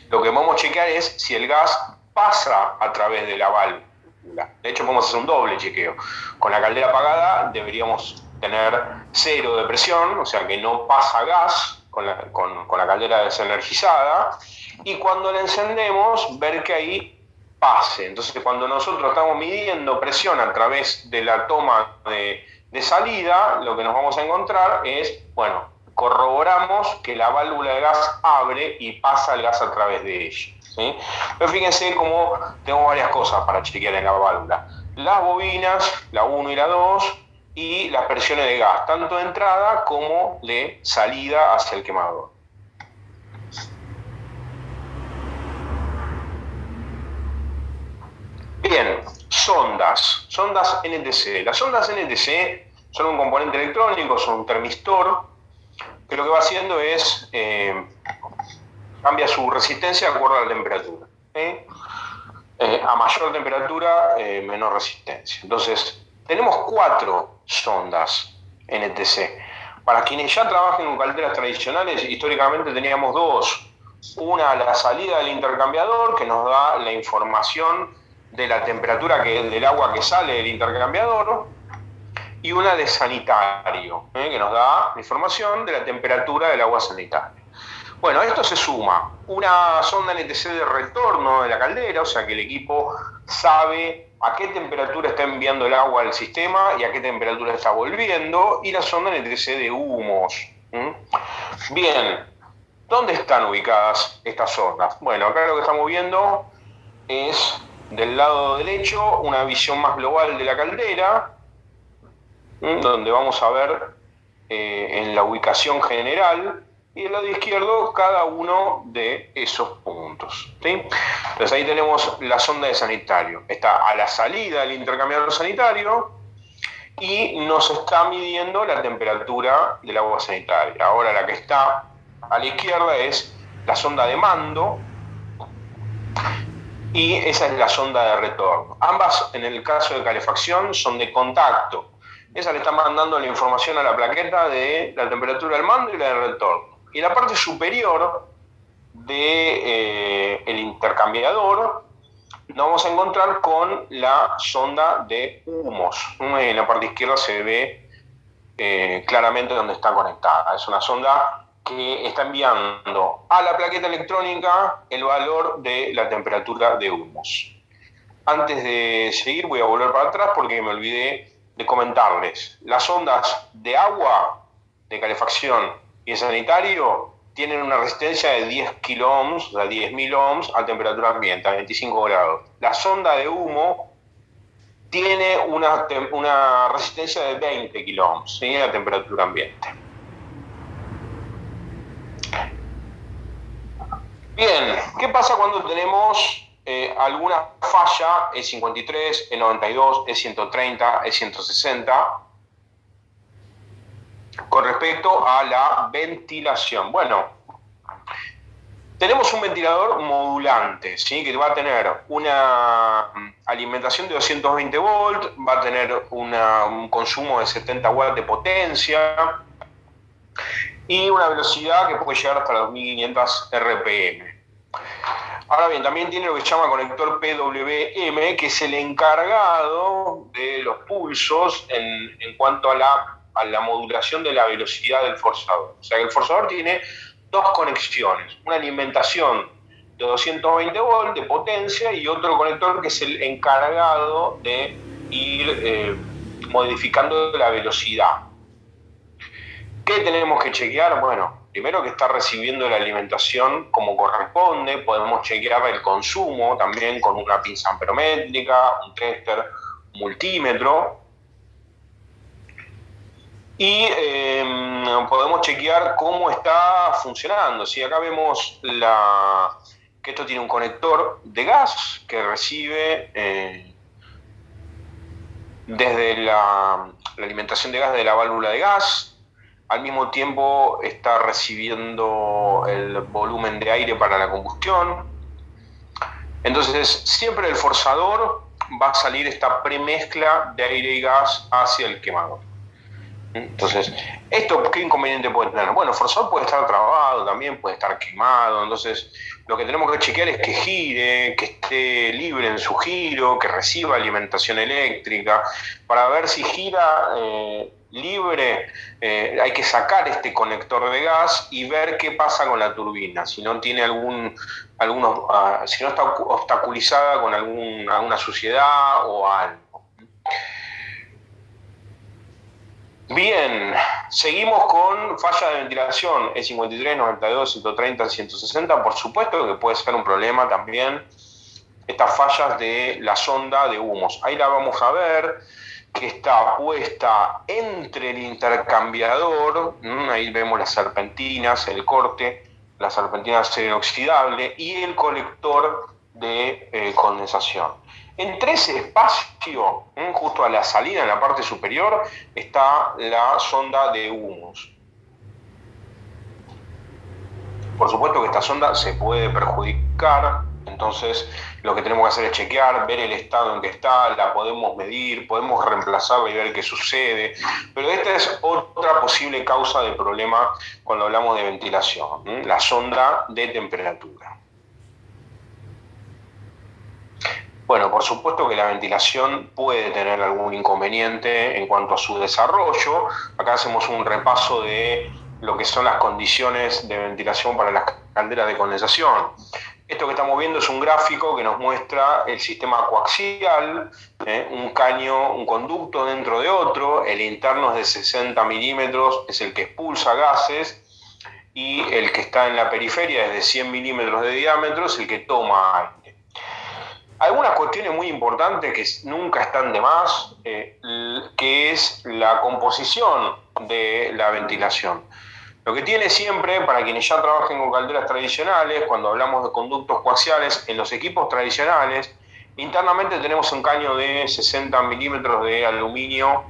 lo que podemos chequear es si el gas pasa a través de la válvula. De hecho, podemos hacer un doble chequeo. Con la caldera apagada deberíamos tener 0 de presión, o sea que no pasa gas con la caldera desenergizada. Y cuando la encendemos, ver que ahí pase. Entonces, cuando nosotros estamos midiendo presión a través de la toma de salida, lo que nos vamos a encontrar es, bueno, corroboramos que la válvula de gas abre y pasa el gas a través de ella, ¿sí? Pero fíjense cómo tenemos varias cosas para chequear en la válvula. Las bobinas, la 1 y la 2, y las presiones de gas, tanto de entrada como de salida hacia el quemador. Bien, sondas NTC. Las sondas NTC son un componente electrónico, son un termistor, que lo que va haciendo es cambia su resistencia de acuerdo a la temperatura. A mayor temperatura, menor resistencia. Entonces, tenemos 4 sondas NTC. Para quienes ya trabajen con calderas tradicionales, históricamente teníamos 2. Una a la salida del intercambiador, que nos da la información de la temperatura del agua que sale del intercambiador, y una de sanitario, que nos da la información de la temperatura del agua sanitaria. Bueno, a esto se suma una sonda NTC de retorno de la caldera, o sea que el equipo sabe a qué temperatura está enviando el agua al sistema y a qué temperatura está volviendo, y la sonda NTC de humos. Bien, ¿dónde están ubicadas estas sondas? Bueno, acá lo que estamos viendo es, del lado derecho, una visión más global de la caldera, donde vamos a ver en la ubicación general, y del lado izquierdo cada uno de esos puntos, ¿sí? Entonces ahí tenemos la sonda de sanitario. Está a la salida del intercambiador sanitario y nos está midiendo la temperatura del agua sanitaria. Ahora la que está a la izquierda es la sonda de mando, y esa es la sonda de retorno. Ambas, en el caso de calefacción, son de contacto. Esa le está mandando la información a la plaqueta de la temperatura del mando y la del retorno. Y en la parte superior del intercambiador nos vamos a encontrar con la sonda de humos. En la parte izquierda se ve claramente dónde está conectada. Es una sonda que está enviando a la plaqueta electrónica el valor de la temperatura de humos. Antes de seguir voy a volver para atrás porque me olvidé de comentarles. Las ondas de agua, de calefacción y de sanitario tienen una resistencia de 10 kiloohms, o sea, 10.000 ohms a temperatura ambiente, a 25 grados. La sonda de humo tiene una resistencia de 20 kiloohms, ¿sí?, a temperatura ambiente. Bien, ¿qué pasa cuando tenemos alguna falla E53, E92, E130, E160 con respecto a la ventilación? Bueno, tenemos un ventilador modulante, ¿sí?, que va a tener una alimentación de 220 volts, va a tener un consumo de 70 watts de potencia y una velocidad que puede llegar hasta los 1500 RPM. Ahora bien, también tiene lo que se llama conector PWM, que es el encargado de los pulsos en cuanto a la modulación de la velocidad del forzador. O sea que el forzador tiene dos conexiones, una alimentación de 220 volts de potencia y otro conector que es el encargado de ir modificando la velocidad. ¿Qué tenemos que chequear? Bueno, primero que está recibiendo la alimentación como corresponde, podemos chequear el consumo también con una pinza amperométrica, un tester, un multímetro. Y podemos chequear cómo está funcionando. Si acá vemos que esto tiene un conector de gas que recibe desde la alimentación de gas de la válvula de gas. Al mismo tiempo está recibiendo el volumen de aire para la combustión. Entonces siempre el forzador va a salir esta premezcla de aire y gas hacia el quemador. Entonces, ¿esto qué inconveniente puede tener? Bueno, el forzador puede estar trabado también, puede estar quemado, entonces lo que tenemos que chequear es que gire, que esté libre en su giro, que reciba alimentación eléctrica. Para ver si gira libre, hay que sacar este conector de gas y ver qué pasa con la turbina, si no tiene si no está obstaculizada con alguna suciedad o algo. Bien, seguimos con falla de ventilación E53, 92, 130, 160. Por supuesto que puede ser un problema también estas fallas de la sonda de humos. Ahí la vamos a ver, que está puesta entre el intercambiador, ahí vemos las serpentinas, el corte, la serpentina acero inoxidable y el colector de condensación. Entre ese espacio, justo a la salida, en la parte superior, está la sonda de humos. Por supuesto que esta sonda se puede perjudicar, entonces lo que tenemos que hacer es chequear, ver el estado en que está, la podemos medir, podemos reemplazarla y ver qué sucede, pero esta es otra posible causa de problema cuando hablamos de ventilación, la sonda de temperatura. Bueno, por supuesto que la ventilación puede tener algún inconveniente en cuanto a su desarrollo. Acá hacemos un repaso de lo que son las condiciones de ventilación para las calderas de condensación. Esto que estamos viendo es un gráfico que nos muestra el sistema coaxial, un caño, un conducto dentro de otro, el interno es de 60 milímetros, es el que expulsa gases, y el que está en la periferia es de 100 milímetros de diámetro, es el que toma aire. Algunas cuestiones muy importantes que nunca están de más, que es la composición de la ventilación. Lo que tiene siempre, para quienes ya trabajen con calderas tradicionales, cuando hablamos de conductos coaxiales, en los equipos tradicionales, internamente tenemos un caño de 60 milímetros de aluminio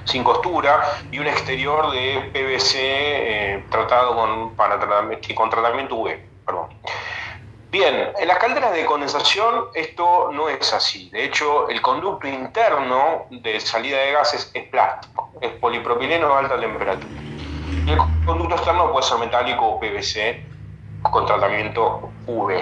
sin costura y un exterior de PVC tratado con tratamiento UV. Perdón. Bien, en las calderas de condensación esto no es así. De hecho, el conducto interno de salida de gases es plástico, es polipropileno de alta temperatura. Y el conducto externo puede ser metálico o PVC con tratamiento UV.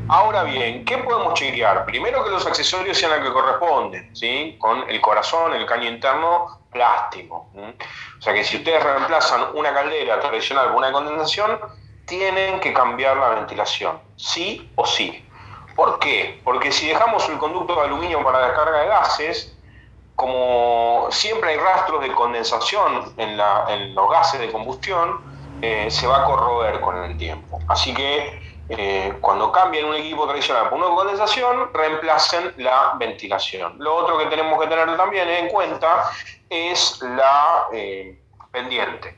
Ahora bien, ¿qué podemos chequear? Primero que los accesorios sean los que corresponden, ¿sí? Con el corazón, el caño interno, plástico. O sea que si ustedes reemplazan una caldera tradicional por una de condensación, tienen que cambiar la ventilación, sí o sí. ¿Por qué? Porque si dejamos el conducto de aluminio para descarga de gases, como siempre hay rastros de condensación en los gases de combustión, se va a corroer con el tiempo. Así que cuando cambien un equipo tradicional por uno de condensación, reemplacen la ventilación. Lo otro que tenemos que tener también en cuenta es la pendiente.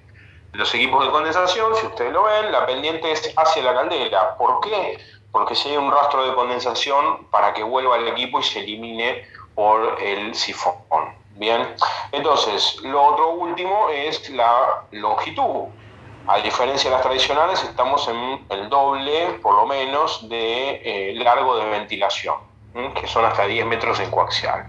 Los equipos de condensación, si ustedes lo ven, la pendiente es hacia la caldera. ¿Por qué? Porque si hay un rastro de condensación, para que vuelva al equipo y se elimine por el sifón. Bien, entonces, lo otro último es la longitud. A diferencia de las tradicionales, estamos en el doble, por lo menos, de largo de ventilación, que son hasta 10 metros en coaxial.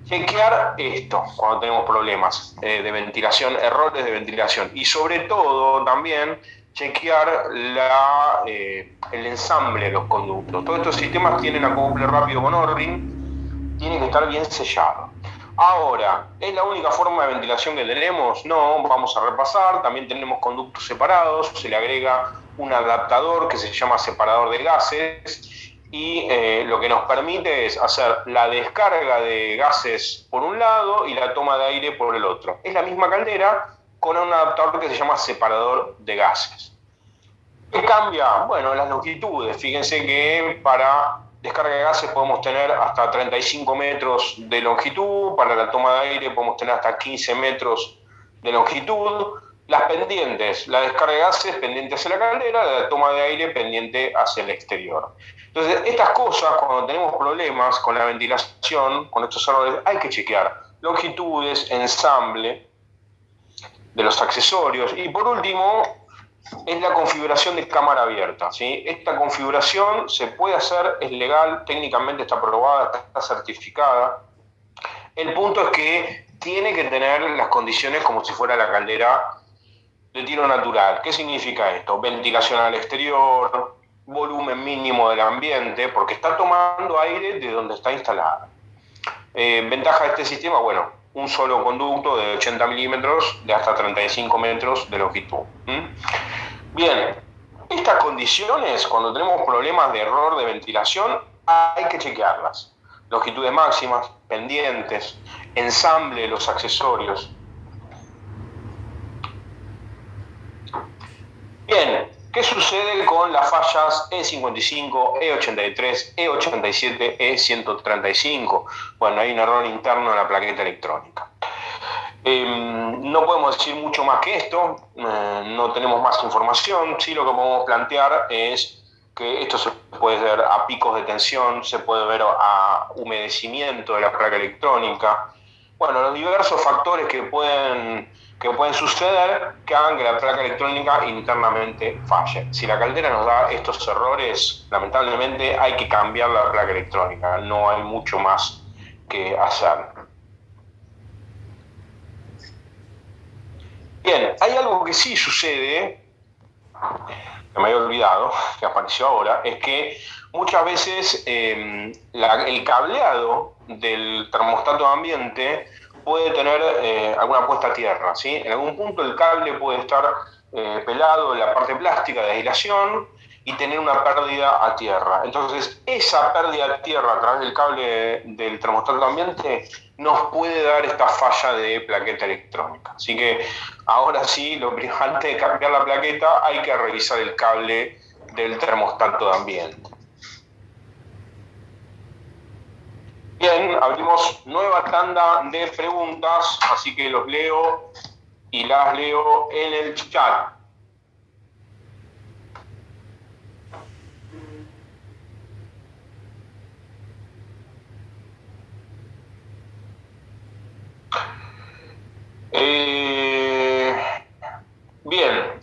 Chequear esto cuando tenemos problemas de ventilación, errores de ventilación, y sobre todo también chequear el ensamble de los conductos. Todos estos sistemas tienen acople rápido con O-ring tiene que estar bien sellado. Ahora, ¿es la única forma de ventilación que tenemos? No, vamos a repasar. También tenemos conductos separados, se le agrega un adaptador que se llama separador de gases y lo que nos permite es hacer la descarga de gases por un lado y la toma de aire por el otro. Es la misma caldera con un adaptador que se llama separador de gases. ¿Qué cambia? Bueno, las longitudes. Fíjense que para descarga de gases podemos tener hasta 35 metros de longitud, para la toma de aire podemos tener hasta 15 metros de longitud. Las pendientes, la descarga de gases pendiente hacia la caldera, la toma de aire pendiente hacia el exterior. Entonces, estas cosas, cuando tenemos problemas con la ventilación, con estos errores, hay que chequear longitudes, ensamble de los accesorios y por último es la configuración de cámara abierta, ¿sí? Esta configuración se puede hacer, es legal, técnicamente está aprobada, está certificada. El punto es que tiene que tener las condiciones como si fuera la caldera de tiro natural. ¿Qué significa esto? Ventilación al exterior, volumen mínimo del ambiente, porque está tomando aire de donde está instalada. Ventaja de este sistema, bueno, un solo conducto de 80 milímetros de hasta 35 metros de longitud. Bien, estas condiciones, cuando tenemos problemas de error de ventilación, hay que chequearlas. Longitudes máximas, pendientes, ensamble de los accesorios. Bien, ¿qué sucede con las fallas E55, E83, E87, E135? Bueno, hay un error interno en la plaqueta electrónica. No podemos decir mucho más que esto, no tenemos más información. Sí, lo que podemos plantear es que esto se puede ver a picos de tensión, se puede ver a humedecimiento de la placa electrónica. Bueno, los diversos factores que pueden suceder que hagan que la placa electrónica internamente falle. Si la caldera nos da estos errores, lamentablemente hay que cambiar la placa electrónica, no hay mucho más que hacer. Bien, hay algo que sí sucede, que me había olvidado, que apareció ahora, es que muchas veces el cableado del termostato de ambiente puede tener alguna puesta a tierra, ¿sí? En algún punto el cable puede estar pelado en la parte plástica de aislación y tener una pérdida a tierra. Entonces, esa pérdida a tierra a través del cable del termostato de ambiente nos puede dar esta falla de plaqueta electrónica. Así que ahora sí, antes de cambiar la plaqueta, hay que revisar el cable del termostato de ambiente. Bien, abrimos nueva tanda de preguntas, así que los leo y las leo en el chat. Bien,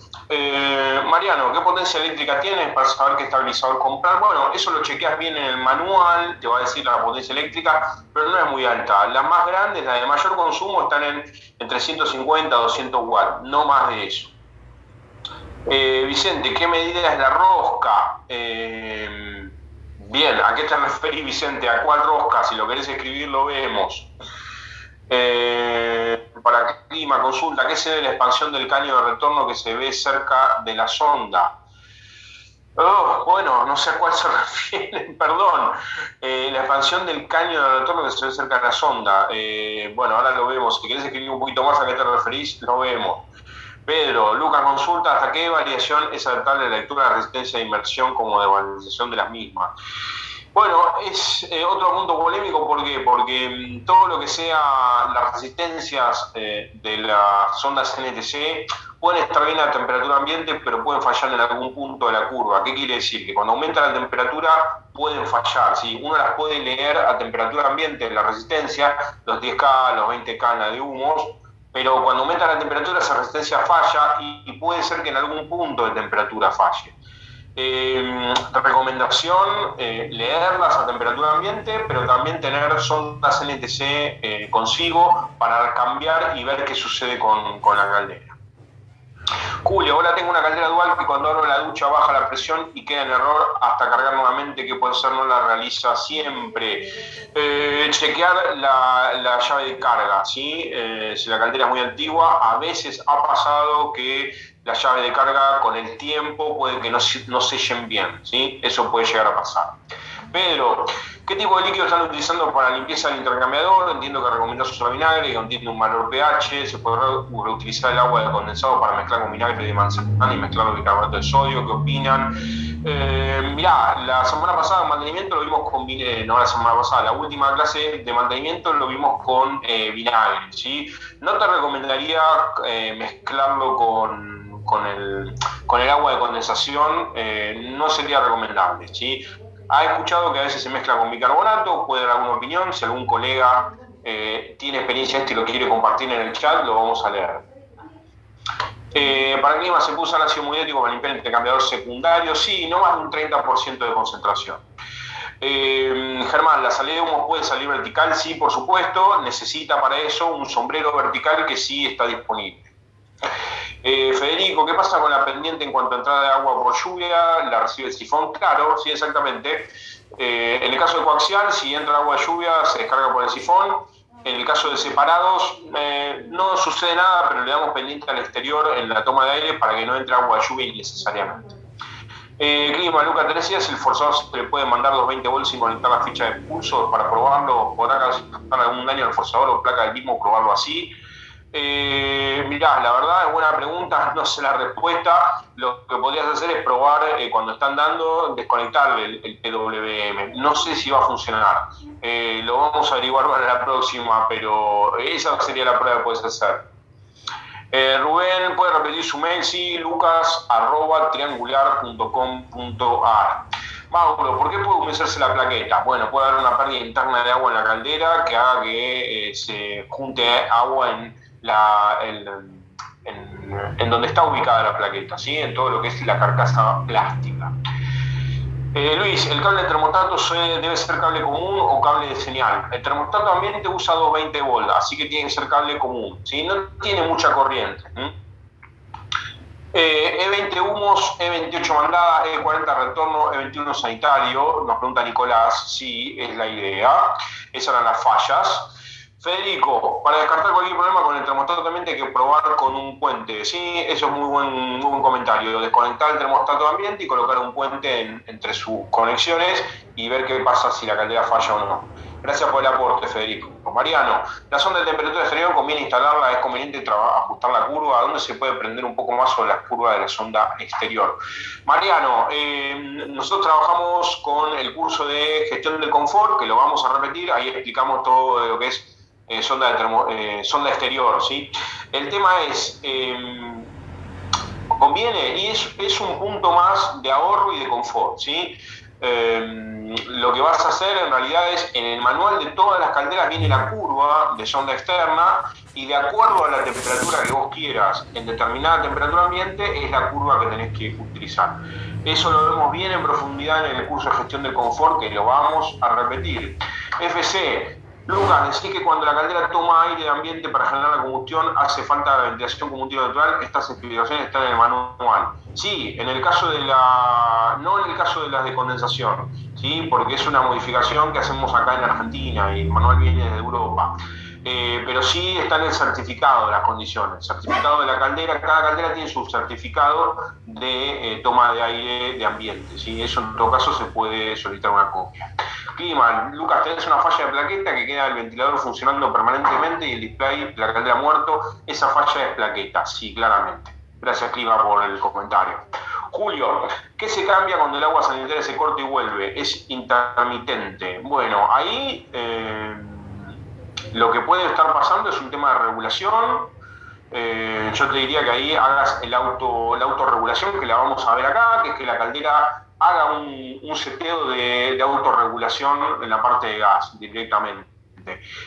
Mariano, ¿qué potencia eléctrica tienes para saber qué estabilizador comprar? Bueno, eso lo chequeas bien en el manual, te va a decir la potencia eléctrica, pero no es muy alta. Las más grandes, las de mayor consumo, están entre 150 y 200 watts, no más de eso. Vicente, ¿qué medida es la rosca? Bien, ¿a qué te referís, Vicente? ¿A cuál rosca? Si lo querés escribir, lo vemos. Para clima, consulta, ¿qué se ve la expansión del caño de retorno que se ve cerca de la sonda? Bueno, no sé a cuál se refiere, perdón. La expansión del caño de retorno que se ve cerca de la sonda. Bueno, ahora lo vemos. Si querés escribir un poquito más a qué te referís, lo vemos. Pedro, Lucas consulta, ¿hasta qué variación es adaptable la lectura de resistencia de inmersión como de valorización de las mismas? Bueno, es otro punto polémico, ¿por qué? Porque todo lo que sea las resistencias de las sondas NTC pueden estar bien a temperatura ambiente, pero pueden fallar en algún punto de la curva. ¿Qué quiere decir? Que cuando aumenta la temperatura pueden fallar, ¿sí? Uno las puede leer a temperatura ambiente en la resistencia, los 10K, los 20K en la de humos, pero cuando aumenta la temperatura esa resistencia falla y puede ser que en algún punto de temperatura falle. Recomendación, leerlas a temperatura ambiente, pero también tener sondas NTC consigo para cambiar y ver qué sucede con la caldera. Julio, ahora tengo una caldera dual que cuando abro la ducha baja la presión y queda en error hasta cargar nuevamente, que puede ser no la realiza siempre. Chequear la llave de carga, ¿sí? Si la caldera es muy antigua, a veces ha pasado que la llave de carga con el tiempo puede que no sellen bien, ¿sí? Eso puede llegar a pasar. Pedro, ¿qué tipo de líquido están utilizando para limpieza del intercambiador? Entiendo que recomendó usar vinagre, que contiene un valor pH. Se puede reutilizar el agua de condensado para mezclar con vinagre de manzana y mezclarlo con bicarbonato de sodio. ¿Qué opinan? Mirá, la semana pasada en mantenimiento lo vimos con vinagre, no la semana pasada, la última clase de mantenimiento lo vimos con vinagre, ¿sí? No te recomendaría mezclarlo con el agua de condensación, no sería recomendable, ¿sí? Ha escuchado que a veces se mezcla con bicarbonato, puede dar alguna opinión, si algún colega tiene experiencia en esto y lo quiere compartir en el chat, lo vamos a leer. Para el clima se puede usar ácido muriático para limpiar el intercambiador secundario, sí, no más de un 30% de concentración. Germán, ¿la salida de humo puede salir vertical? Sí, por supuesto, necesita para eso un sombrero vertical que sí está disponible. Federico, ¿qué pasa con la pendiente en cuanto a entrada de agua por lluvia? ¿La recibe el sifón? Claro, sí, exactamente. En el caso de coaxial, si entra agua de lluvia, se descarga por el sifón. En el caso de separados, no sucede nada, pero le damos pendiente al exterior en la toma de aire para que no entre agua de lluvia innecesariamente. Clima, Luca, ¿tenés ideas si el forzador se le puede mandar los 20 volts sin conectar la ficha de pulso para probarlo? ¿Podrá causar algún daño al forzador o placa del mismo probarlo así? Mirá, la verdad es buena pregunta, no sé la respuesta. Lo que podrías hacer es probar cuando están dando, desconectar el PWM. No sé si va a funcionar. Lo vamos a averiguar para la próxima, pero esa sería la prueba que puedes hacer. Rubén, ¿puede repetir su mail? Sí, lucas@triangular.com.ar. Mauro, ¿por qué puede humedecerse la plaqueta? Bueno, puede haber una pérdida interna de agua en la caldera que haga que se junte agua en donde está ubicada la plaqueta, ¿sí? En todo lo que es la carcasa plástica. Luis, ¿el cable de termostato debe ser cable común o cable de señal? El termostato ambiente usa 220 volts, así que tiene que ser cable común, ¿sí? No tiene mucha corriente. E20 humos, E28 mandada, E40 retorno, E21 sanitario. Nos pregunta Nicolás, sí, es la idea. Esas eran las fallas. Federico, para descartar cualquier problema con el termostato también hay que probar con un puente. Sí, eso es muy buen comentario. Desconectar el termostato de ambiente y colocar un puente entre sus conexiones y ver qué pasa si la caldera falla o no. Gracias por el aporte, Federico. Mariano, la sonda de temperatura exterior conviene instalarla, es conveniente ajustar la curva. ¿A dónde se puede aprender un poco más sobre las curvas de la sonda exterior? Mariano, nosotros trabajamos con el curso de gestión del confort, que lo vamos a repetir, ahí explicamos todo lo que es sonda exterior, ¿sí? El tema es, conviene, y es un punto más de ahorro y de confort, ¿sí? Lo que vas a hacer en realidad es, en el manual de todas las calderas viene la curva de sonda externa y de acuerdo a la temperatura que vos quieras en determinada temperatura ambiente es la curva que tenés que utilizar. Eso lo vemos bien en profundidad en el curso de gestión del confort, que lo vamos a repetir. FC, Lucas, decís que cuando la caldera toma aire de ambiente para generar la combustión hace falta la ventilación combustible natural. Estas explicaciones están en el manual. Sí, en el caso de no en el caso de las de condensación, ¿sí? Porque es una modificación que hacemos acá en Argentina y el manual viene de Europa. Pero sí está en el certificado de las condiciones, certificado de la caldera. Cada caldera tiene su certificado de toma de aire de ambiente, ¿sí? Eso en todo caso se puede solicitar una copia. Clima, Lucas, tenés una falla de plaqueta que queda el ventilador funcionando permanentemente y el display de la caldera muerto. Esa falla es plaqueta, sí, claramente. Gracias, Clima, por el comentario. Julio, ¿qué se cambia cuando el agua sanitaria se corta y vuelve? Es intermitente. Bueno, ahí lo que puede estar pasando es un tema de regulación. Yo te diría que ahí hagas la autorregulación, que la vamos a ver acá, que es que la caldera haga un seteo de autorregulación en la parte de gas directamente.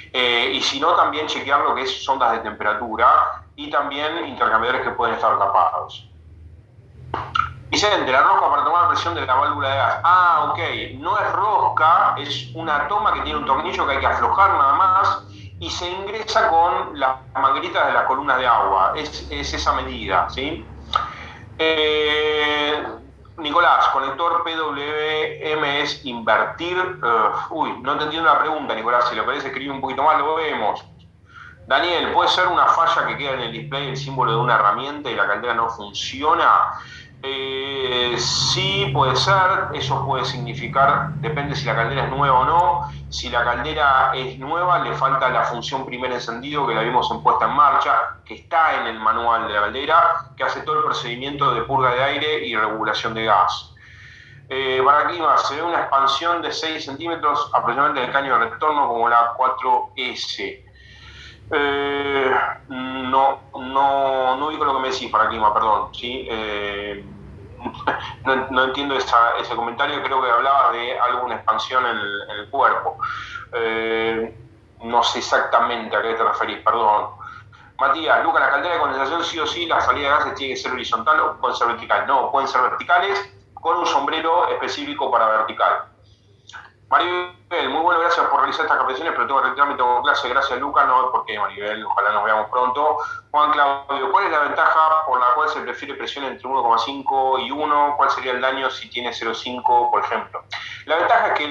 Y si no, también chequear lo que es sondas de temperatura y también intercambiadores que pueden estar tapados. Vicente, la rosca para tomar la presión de la válvula de gas. Ok, no es rosca, es una toma que tiene un tornillo que hay que aflojar nada más y se ingresa con las mangueritas de las columnas de agua. Es esa medida, ¿sí? Nicolás, conector PWM es invertir. No te entiendo la pregunta, Nicolás. Si lo querés escribir un poquito más, lo vemos. Daniel, ¿puede ser una falla que queda en el display el símbolo de una herramienta y la caldera no funciona? Sí, puede ser. Eso puede significar, depende si la caldera es nueva o no. Si la caldera es nueva, le falta la función primer encendido que la vimos en puesta en marcha, que está en el manual de la caldera, que hace todo el procedimiento de purga de aire y regulación de gas. Para clima, se ve una expansión de 6 centímetros aproximadamente del caño de retorno como la 4S. No ubico lo que me decís para clima, perdón, ¿sí? No entiendo ese comentario, creo que hablaba de alguna expansión en el cuerpo. No sé exactamente a qué te referís, perdón. Matías, Luca, la caldera de condensación sí o sí, la salida de gases tiene que ser horizontal o pueden ser vertical. No, pueden ser verticales con un sombrero específico para vertical. Maribel, muy bueno, gracias por realizar estas captaciones, pero tengo que retirarme, tengo clase, gracias Luca, no, porque Maribel, ojalá nos veamos pronto. Juan Claudio, ¿cuál es la ventaja por la cual se prefiere presión entre 1,5 y 1? ¿Cuál sería el daño si tiene 0,5, por ejemplo? La ventaja es que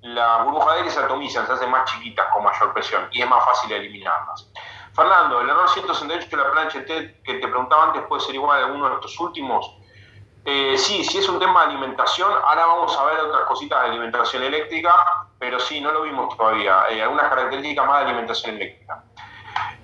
las burbujas de aire se atomizan, se hacen más chiquitas con mayor presión y es más fácil eliminarlas. Fernando, el error 168 de la plancha TED que te preguntaba antes puede ser igual a alguno de estos últimos. Sí, si es un tema de alimentación, ahora vamos a ver otras cositas de alimentación eléctrica, pero sí, no lo vimos todavía. Algunas características más de alimentación eléctrica.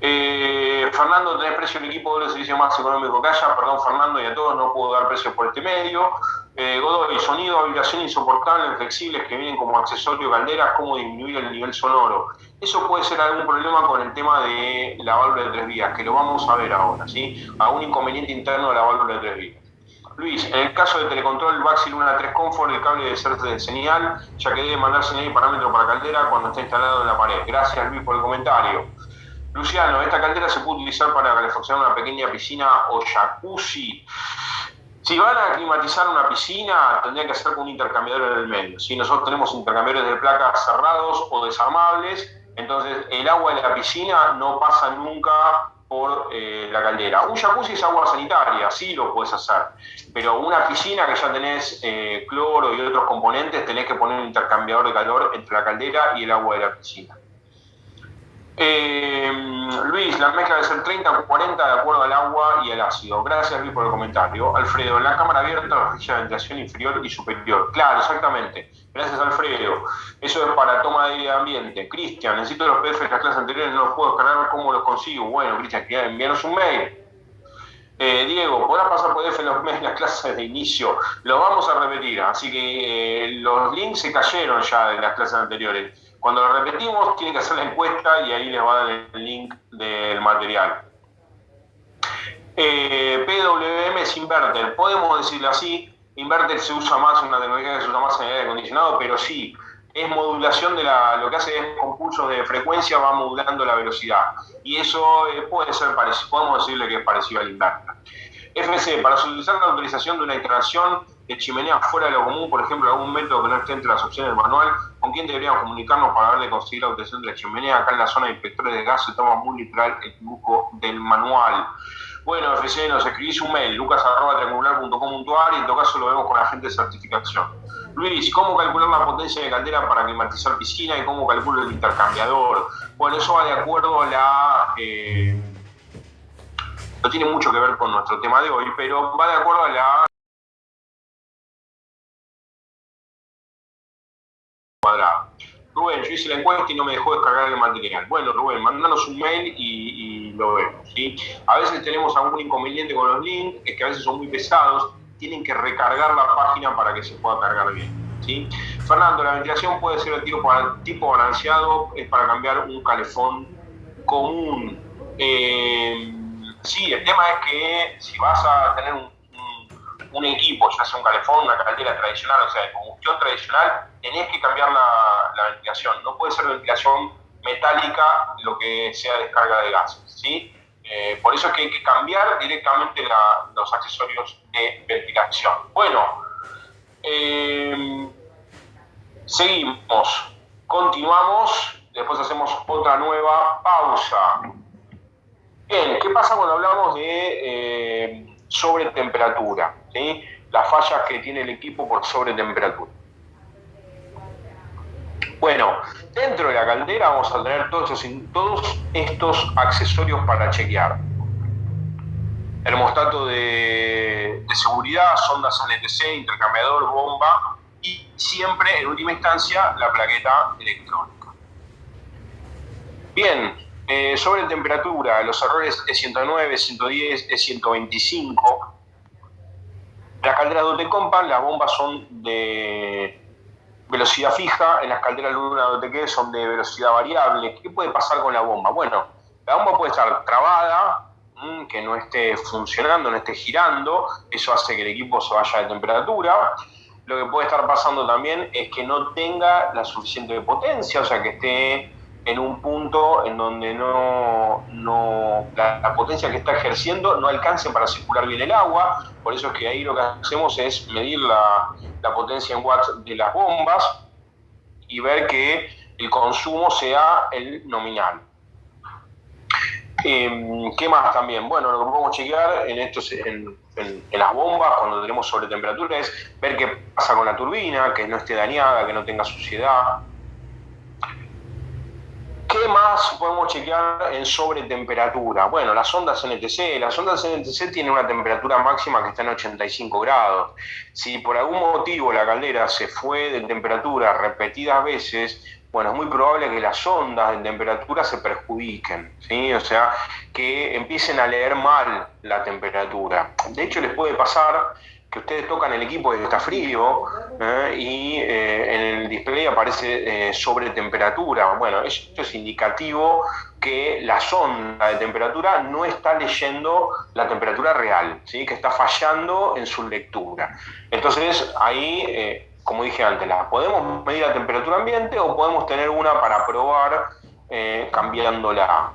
Fernando, ¿tenés precio del equipo doble servicio más económico que haya? Perdón, Fernando, y a todos no puedo dar precios por este medio. Godoy, sonido, vibración insoportable, inflexibles que vienen como accesorio calderas, ¿cómo disminuir el nivel sonoro? Eso puede ser algún problema con el tema de la válvula de 3 vías, que lo vamos a ver ahora, ¿sí? Algún inconveniente interno de la válvula de 3 vías. Luis, en el caso de telecontrol Baxi Luna 3 Comfort, el cable debe ser de señal, ya que debe mandar señal y parámetro para caldera cuando esté instalado en la pared. Gracias, Luis, por el comentario. Luciano, esta caldera se puede utilizar para calefaccionar una pequeña piscina o jacuzzi. Si van a climatizar una piscina, tendría que ser con un intercambiador en el medio. Si nosotros tenemos intercambiadores de placas cerrados o desarmables, entonces el agua de la piscina no pasa nunca por la caldera. Un jacuzzi es agua sanitaria, sí lo puedes hacer, pero una piscina que ya tenés cloro y otros componentes, tenés que poner un intercambiador de calor entre la caldera y el agua de la piscina. Luis, la mezcla debe ser 30-40 de acuerdo al agua y al ácido. Gracias, Luis, por el comentario. Alfredo, en la cámara abierta, la rejilla de ventilación inferior y superior. Claro, exactamente. Gracias, Alfredo. Eso es para toma de aire de ambiente. Cristian, necesito los PDF de las clases anteriores, no los puedo descargar, ¿cómo los consigo? Bueno, Cristian, envíanos un mail. Diego, podrás pasar PDF en las clases de inicio. Lo vamos a repetir, así que los links se cayeron ya de las clases anteriores. Cuando lo repetimos, tienen que hacer la encuesta y ahí les va a dar el link del material. PWM es inverter. Podemos decirlo así. Inverter se usa más, una tecnología que se usa más en el aire acondicionado, pero sí, es modulación de lo que hace es con pulsos de frecuencia, va modulando la velocidad. Y eso puede ser parecido, podemos decirle que es parecido al inverter. FC, para solicitar la autorización de una instalación de chimenea fuera de lo común, por ejemplo, algún método que no esté entre las opciones del manual, ¿con quién deberíamos comunicarnos para ver de conseguir la autorización de la chimenea? Acá en la zona de inspectores de gas se toma muy literal el dibujo del manual. Bueno, FC, nos escribís un mail, lucas@triangular.com.ar, y en todo caso lo vemos con la gente de certificación. Luis, ¿cómo calcular la potencia de caldera para climatizar piscina y cómo calculo el intercambiador? Bueno, eso va de acuerdo a la... no tiene mucho que ver con nuestro tema de hoy, pero va de acuerdo a la cuadrada. Rubén, yo hice la encuesta y no me dejó descargar el material. Bueno, Rubén, mandanos un mail y lo vemos, ¿sí? A veces tenemos algún inconveniente con los links, es que a veces son muy pesados, tienen que recargar la página para que se pueda cargar bien, ¿sí? Fernando, la ventilación puede ser de tipo balanceado, es para cambiar un calefón común. Sí, el tema es que si vas a tener un equipo, ya sea un calefón, una caldera tradicional, o sea, de combustión tradicional, tenés que cambiar la ventilación. No puede ser ventilación metálica lo que sea descarga de gases, ¿sí? Por eso es que hay que cambiar directamente los accesorios de ventilación. Bueno, seguimos, continuamos. después hacemos otra nueva pausa. Bien, ¿qué pasa cuando hablamos de sobretemperatura? ¿Sí? Las fallas que tiene el equipo por sobretemperatura. Bueno, dentro de la caldera vamos a tener todos estos accesorios para chequear. Termostato de seguridad, sondas NTC, intercambiador, bomba y siempre, en última instancia, la plaqueta electrónica. Bien, sobre temperatura, los errores E109, E110, E125. Las calderas de OT Compan, las bombas son de velocidad fija, en las calderas Luna de OTQ son de velocidad variable. ¿Qué puede pasar con la bomba? Bueno, la bomba puede estar trabada, que no esté funcionando, no esté girando, eso hace que el equipo se vaya de temperatura. Lo que puede estar pasando también es que no tenga la suficiente potencia, o sea, que esté en un punto en donde la potencia que está ejerciendo no alcance para circular bien el agua. Por eso es que ahí lo que hacemos es medir la potencia en watts de las bombas y ver que el consumo sea el nominal. ¿Qué más también? Bueno, lo que podemos chequear en las bombas cuando tenemos sobretemperatura es ver qué pasa con la turbina, que no esté dañada, que no tenga suciedad. ¿Qué más podemos chequear en sobretemperatura? Bueno, las ondas NTC. Las ondas NTC tienen una temperatura máxima que está en 85 grados. Si por algún motivo la caldera se fue de temperatura repetidas veces, bueno, es muy probable que las ondas de temperatura se perjudiquen, ¿sí? O sea, que empiecen a leer mal la temperatura. De hecho, les puede pasar que ustedes tocan el equipo y está frío y en el display aparece sobre temperatura. Bueno, esto es indicativo que la sonda de temperatura no está leyendo la temperatura real, ¿sí? Que está fallando en su lectura. Entonces ahí, como dije antes, podemos medir la temperatura ambiente o podemos tener una para probar cambiándola.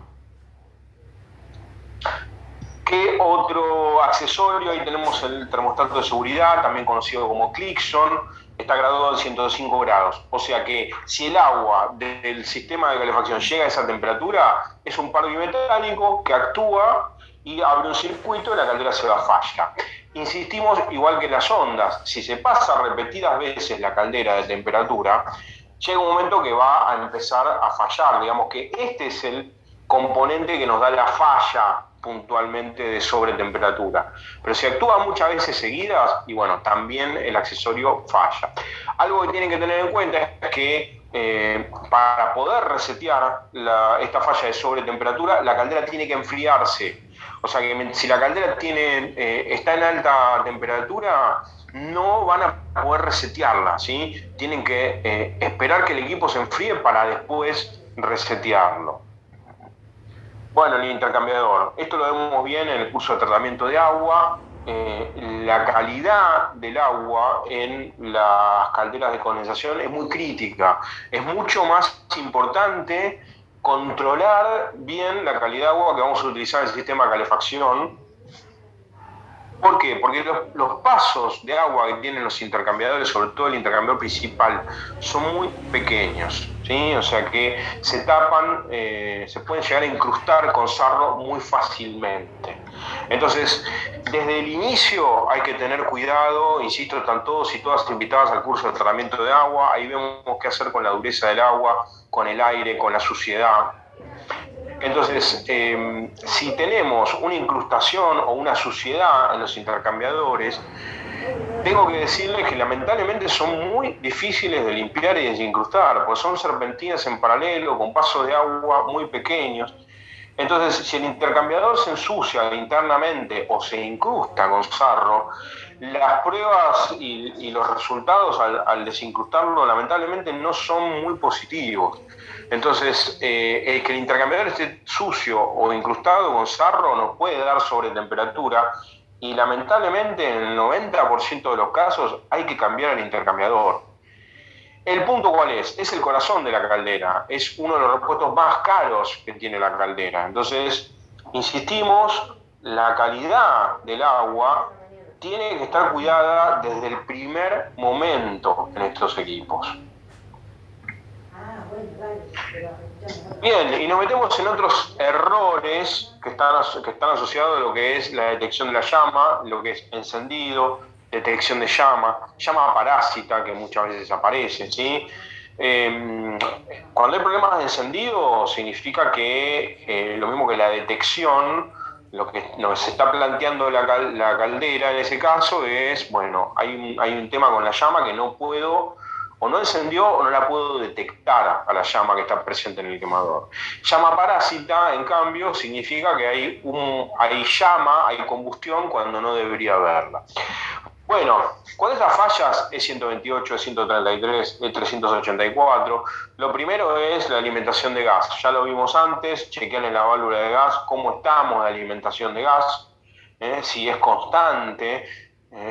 ¿Qué otro accesorio? Ahí tenemos el termostato de seguridad, también conocido como Clixon, está graduado en 105 grados. O sea que si el agua del sistema de calefacción llega a esa temperatura, es un par bimetálico que actúa y abre un circuito y la caldera se va a falla. Insistimos, igual que las ondas, si se pasa repetidas veces la caldera de temperatura, llega un momento que va a empezar a fallar. Digamos que este es el componente que nos da la falla puntualmente de sobretemperatura. Pero si actúa muchas veces seguidas, y bueno, también el accesorio falla. Algo que tienen que tener en cuenta es que para poder resetear esta falla de sobretemperatura, la caldera tiene que enfriarse. O sea que si la caldera está en alta temperatura, no van a poder resetearla, ¿sí? Tienen que esperar que el equipo se enfríe para después resetearlo. Bueno, el intercambiador. Esto lo vemos bien en el curso de tratamiento de agua. La calidad del agua en las calderas de condensación es muy crítica. Es mucho más importante controlar bien la calidad de agua que vamos a utilizar en el sistema de calefacción. ¿Por qué? Porque los pasos de agua que tienen los intercambiadores, sobre todo el intercambiador principal, son muy pequeños, ¿sí? O sea que se tapan, se pueden llegar a incrustar con sarro muy fácilmente. Entonces, desde el inicio hay que tener cuidado, insisto, están todos y todas invitadas al curso de tratamiento de agua, ahí vemos qué hacer con la dureza del agua, con el aire, con la suciedad. Entonces, si tenemos una incrustación o una suciedad en los intercambiadores, tengo que decirles que lamentablemente son muy difíciles de limpiar y desincrustar, porque son serpentinas en paralelo con pasos de agua muy pequeños. Entonces, si el intercambiador se ensucia internamente o se incrusta con sarro, las pruebas y los resultados al desincrustarlo lamentablemente no son muy positivos. Entonces, que el intercambiador esté sucio o incrustado con sarro nos puede dar sobretemperatura y lamentablemente en el 90% de los casos hay que cambiar el intercambiador. ¿El punto cuál es? Es el corazón de la caldera, es uno de los repuestos más caros que tiene la caldera. Entonces, insistimos, la calidad del agua tiene que estar cuidada desde el primer momento en estos equipos. Bien, y nos metemos en otros errores que están asociados a lo que es la detección de la llama, lo que es encendido, detección de llama parásita que muchas veces aparece, ¿sí? Cuando hay problemas de encendido significa que lo mismo que la detección, lo que se está planteando la caldera en ese caso es, bueno, hay un tema con la llama que no puedo o no encendió o no la puedo detectar a la llama que está presente en el quemador. Llama parásita, en cambio, significa que hay llama, hay combustión cuando no debería haberla. Bueno, con estas fallas E128, E133, E384, lo primero es la alimentación de gas. Ya lo vimos antes, chequear en la válvula de gas cómo estamos de alimentación de gas, si es constante,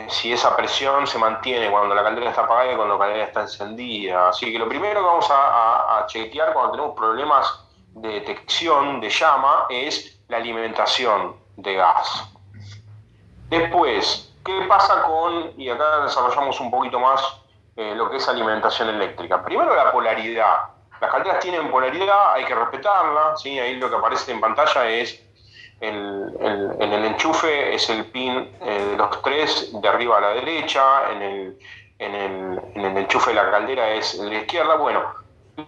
si esa presión se mantiene cuando la caldera está apagada y cuando la caldera está encendida. Así que lo primero que vamos a chequear cuando tenemos problemas de detección de llama es la alimentación de gas. Después, ¿qué pasa y acá desarrollamos un poquito más lo que es alimentación eléctrica? Primero la polaridad. Las calderas tienen polaridad, hay que respetarla, ¿sí? Ahí lo que aparece en pantalla es en el enchufe es el pin de los tres de arriba a la derecha, en el enchufe de la caldera es en la izquierda. Bueno,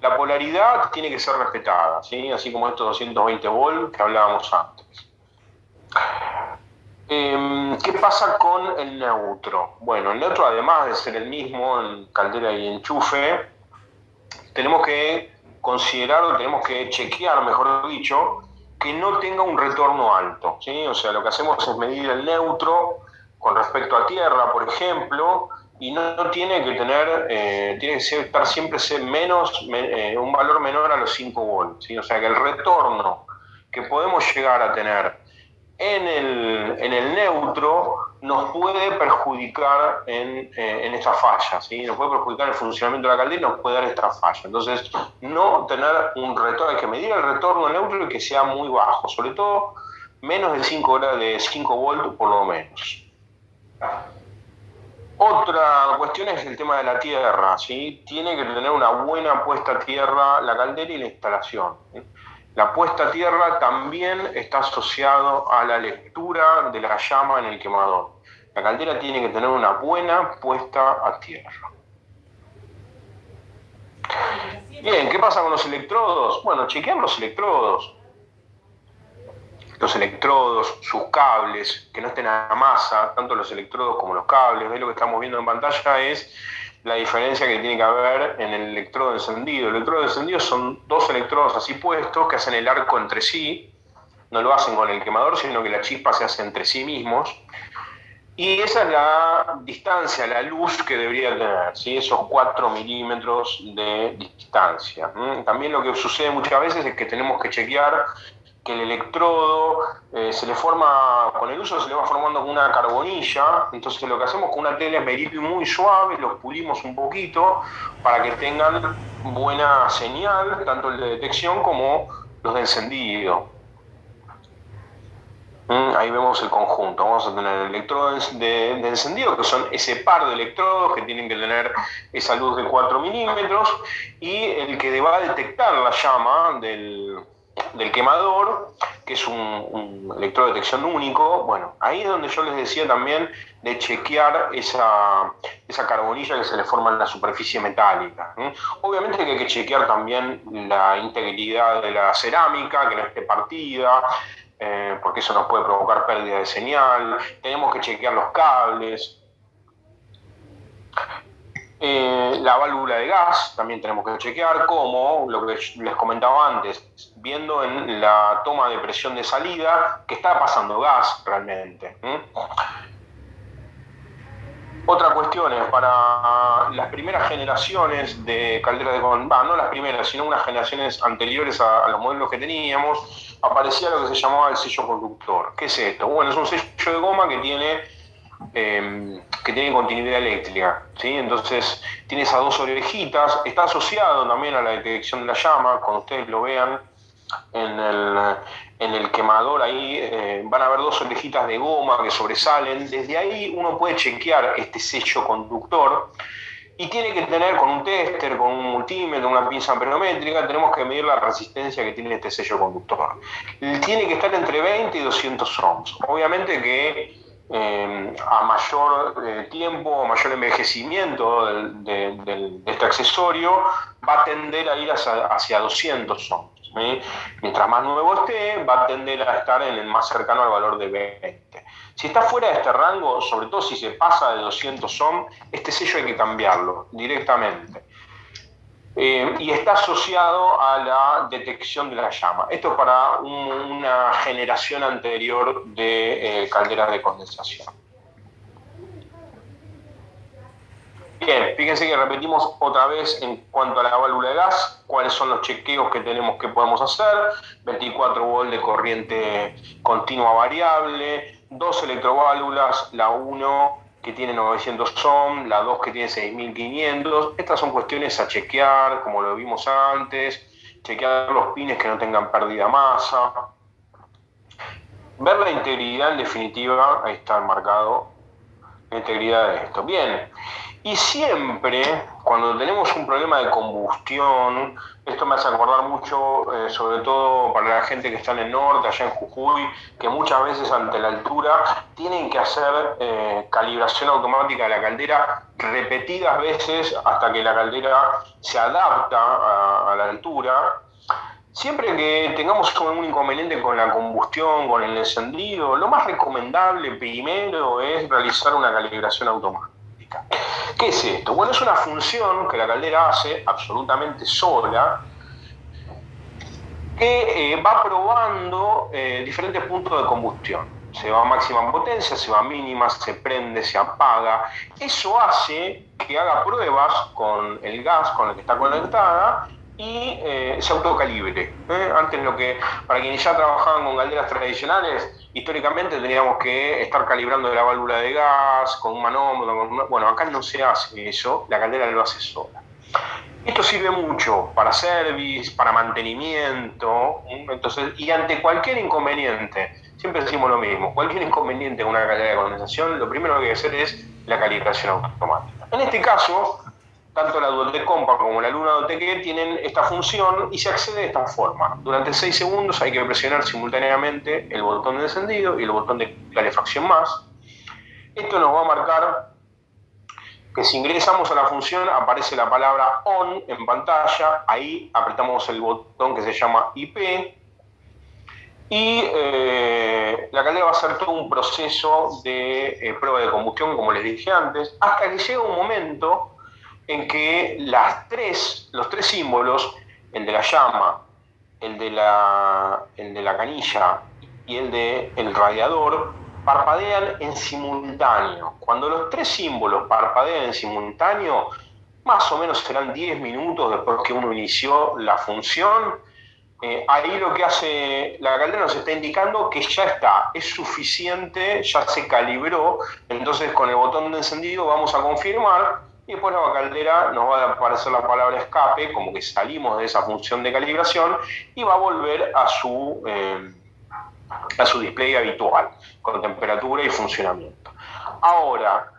la polaridad tiene que ser respetada, ¿sí? Así como estos 220 volts que hablábamos antes. ¿Qué pasa con el neutro? Bueno, el neutro, además de ser el mismo en caldera y enchufe, tenemos que considerar o tenemos que chequear, mejor dicho, que no tenga un retorno alto, ¿sí? O sea, lo que hacemos es medir el neutro con respecto a tierra, por ejemplo, y no tiene que tener, tiene que estar siempre un valor menor a los 5 volts, ¿sí? O sea, que el retorno que podemos llegar a tener en el neutro nos puede perjudicar en esta falla, ¿sí? Nos puede perjudicar el funcionamiento de la caldera y nos puede dar esta falla. Entonces, no tener un retorno, hay que medir el retorno del neutro y que sea muy bajo, sobre todo menos de 5 volts por lo menos. Otra cuestión es el tema de la tierra, ¿sí? Tiene que tener una buena puesta a tierra la caldera y la instalación, ¿sí? La puesta a tierra también está asociado a la lectura de la llama en el quemador. La caldera tiene que tener una buena puesta a tierra. Bien, ¿qué pasa con los electrodos? Bueno, chequear los electrodos, sus cables, que no estén a masa, tanto los electrodos como los cables. ¿Ves? Lo que estamos viendo en pantalla es la diferencia que tiene que haber en el electrodo encendido. El electrodo encendido son dos electrodos así puestos que hacen el arco entre sí, no lo hacen con el quemador, sino que la chispa se hace entre sí mismos. Y esa es la distancia, la luz que debería tener, ¿sí? Esos 4 milímetros de distancia. También lo que sucede muchas veces es que tenemos que chequear que el electrodo se le forma, con el uso se le va formando con una carbonilla. Entonces lo que hacemos con una tela es berilio muy suave, los pulimos un poquito para que tengan buena señal, tanto el de detección como los de encendido. Ahí vemos el conjunto. Vamos a tener electrodos de encendido, que son ese par de electrodos que tienen que tener esa luz de 4 milímetros, y el que va a detectar la llama del quemador, que es un electrodo de detección único. Bueno, ahí es donde yo les decía también de chequear esa carbonilla que se le forma en la superficie metálica. Obviamente que hay que chequear también la integridad de la cerámica, que no esté partida, porque eso nos puede provocar pérdida de señal. Tenemos que chequear los cables. La válvula de gas también tenemos que chequear, como lo que les comentaba antes, viendo en la toma de presión de salida que está pasando gas realmente. Otra cuestión es para las primeras generaciones de calderas de condensado, no las primeras, sino unas generaciones anteriores a los modelos que teníamos, aparecía lo que se llamaba el sello conductor. ¿Qué es esto? Bueno, es un sello de goma que tiene continuidad eléctrica, ¿sí? Entonces tiene esas dos orejitas, está asociado también a la detección de la llama. Cuando ustedes lo vean en el quemador, ahí van a ver dos orejitas de goma que sobresalen. Desde ahí uno puede chequear este sello conductor, Y tiene que tener con un tester, con un multímetro, una pinza amperométrica, tenemos que medir la resistencia que tiene este sello conductor. Tiene que estar entre 20 y 200 ohms. Obviamente que a mayor tiempo, a mayor envejecimiento de este accesorio, va a tender a ir hacia 200 ohms. Mientras más nuevo esté, va a tender a estar en el más cercano al valor de 20. Si está fuera de este rango, sobre todo si se pasa de 200 ohms, este sello hay que cambiarlo directamente. Y está asociado a la detección de la llama. Esto para una generación anterior de calderas de condensación. Bien, fíjense que repetimos otra vez en cuanto a la válvula de gas, cuáles son los chequeos que podemos hacer. 24 volt de corriente continua variable, 2 electroválvulas, la 1 que tiene 900 ohms, la 2 que tiene 6500. Estas son cuestiones a chequear, como lo vimos antes, chequear los pines que no tengan pérdida de masa. Ver la integridad en definitiva, ahí está marcado la integridad de esto. Bien. Y siempre, cuando tenemos un problema de combustión, esto me hace acordar mucho, sobre todo para la gente que está en el norte, allá en Jujuy, que muchas veces ante la altura tienen que hacer calibración automática de la caldera repetidas veces hasta que la caldera se adapta a la altura. Siempre que tengamos un inconveniente con la combustión, con el encendido, lo más recomendable primero es realizar una calibración automática. ¿Qué es esto? Bueno, es una función que la caldera hace absolutamente sola, que va probando diferentes puntos de combustión. Se va a máxima potencia, se va a mínima, se prende, se apaga. Eso hace que haga pruebas con el gas con el que está conectada y se autocalibre. Antes para quienes ya trabajaban con calderas tradicionales, históricamente teníamos que estar calibrando la válvula de gas con un manómetro. Bueno, acá no se hace eso, la caldera lo hace sola. Esto sirve mucho para service, para mantenimiento, entonces, y ante cualquier inconveniente, siempre decimos lo mismo, cualquier inconveniente con una caldera de condensación, lo primero que hay que hacer es la calibración automática. En este caso, tanto la Dualtech Compact como la Luna Dualtech tienen esta función y se accede de esta forma. Durante 6 segundos hay que presionar simultáneamente el botón de encendido y el botón de calefacción más. Esto nos va a marcar que si ingresamos a la función aparece la palabra ON en pantalla, ahí apretamos el botón que se llama IP y la caldera va a hacer todo un proceso de prueba de combustión, como les dije antes, hasta que llega un momento en que los tres símbolos, el de la llama, el de la canilla y el del radiador, parpadean en simultáneo. Cuando los tres símbolos parpadean en simultáneo, más o menos serán 10 minutos después que uno inició la función, ahí lo que hace la caldera nos está indicando que ya está, es suficiente, ya se calibró, entonces con el botón de encendido vamos a confirmar y después la caldera nos va a aparecer la palabra escape, como que salimos de esa función de calibración y va a volver a su display habitual, con temperatura y funcionamiento. Ahora,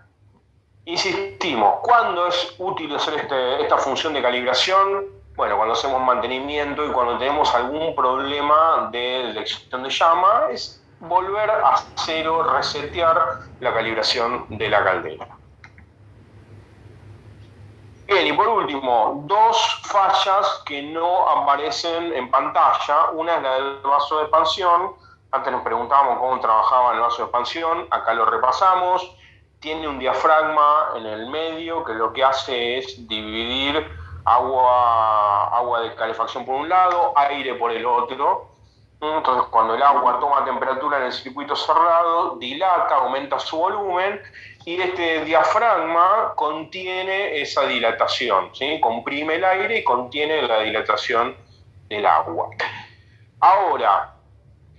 insistimos, ¿cuándo es útil hacer esta función de calibración? Bueno, cuando hacemos mantenimiento y cuando tenemos algún problema de detección de llama, es volver a cero, resetear la calibración de la caldera. Bien, y por último, dos fallas que no aparecen en pantalla. Una es la del vaso de expansión. Antes nos preguntábamos cómo trabajaba el vaso de expansión, acá lo repasamos. Tiene un diafragma en el medio que lo que hace es dividir agua de calefacción por un lado, aire por el otro. Entonces, cuando el agua toma temperatura en el circuito cerrado, dilata, aumenta su volumen y este diafragma contiene esa dilatación, ¿sí? Comprime el aire y contiene la dilatación del agua. Ahora,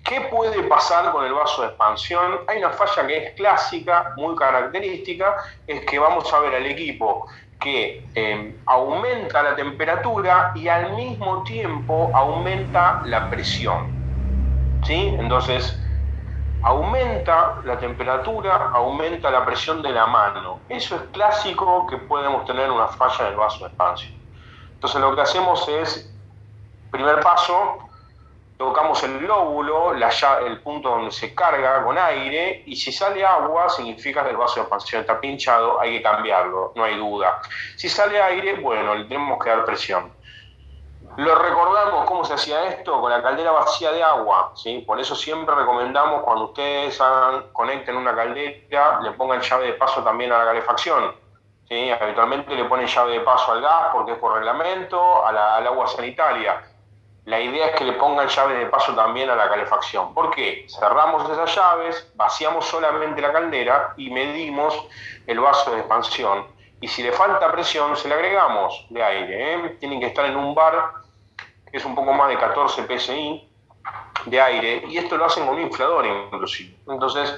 ¿qué puede pasar con el vaso de expansión? Hay una falla que es clásica, muy característica, es que vamos a ver al equipo que aumenta la temperatura y al mismo tiempo aumenta la presión, ¿sí? Entonces, aumenta la temperatura, aumenta la presión de la mano. Eso es clásico que podemos tener una falla del vaso de expansión. Entonces lo que hacemos es, primer paso, tocamos el lóbulo, el punto donde se carga con aire, y si sale agua, significa que el vaso de expansión está pinchado, hay que cambiarlo, no hay duda. Si sale aire, bueno, le tenemos que dar presión. Lo recordamos cómo se hacía esto con la caldera vacía de agua, ¿sí? Por eso siempre recomendamos cuando ustedes conecten una caldera, le pongan llave de paso también a la calefacción, ¿sí? Habitualmente le ponen llave de paso al gas porque es por reglamento, al agua sanitaria. La idea es que le pongan llave de paso también a la calefacción. ¿Por qué? Cerramos esas llaves, vaciamos solamente la caldera y medimos el vaso de expansión. Y si le falta presión, se le agregamos de aire, ¿eh? Tienen que estar en un bar que es un poco más de 14 psi de aire, y esto lo hacen con un inflador inclusive. Entonces,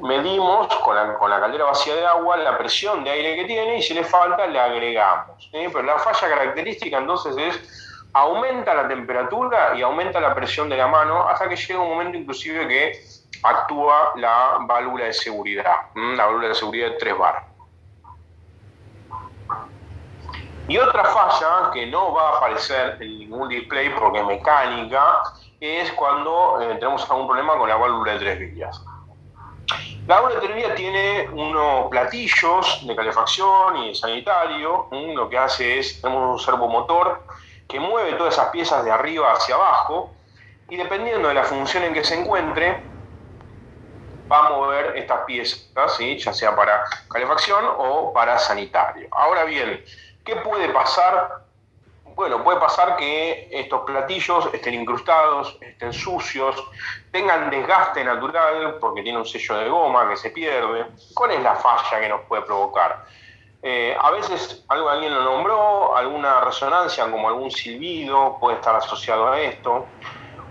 medimos con la caldera vacía de agua la presión de aire que tiene, y si le falta, le agregamos. Pero la falla característica entonces es aumenta la temperatura y aumenta la presión de la mano hasta que llega un momento inclusive que actúa la válvula de seguridad, la válvula de seguridad de 3 bar. Y otra falla que no va a aparecer en ningún display porque es mecánica es cuando tenemos algún problema con la válvula de 3 vías. La válvula de 3 vías tiene unos platillos de calefacción y de sanitario. Lo que hace es, tenemos un servomotor que mueve todas esas piezas de arriba hacia abajo, y dependiendo de la función en que se encuentre, va a mover estas piezas, ¿sí? Ya sea para calefacción o para sanitario. Ahora bien, ¿qué puede pasar? Bueno, puede pasar que estos platillos estén incrustados, estén sucios, tengan desgaste natural porque tiene un sello de goma que se pierde. ¿Cuál es la falla que nos puede provocar? A veces alguien lo nombró, alguna resonancia como algún silbido puede estar asociado a esto.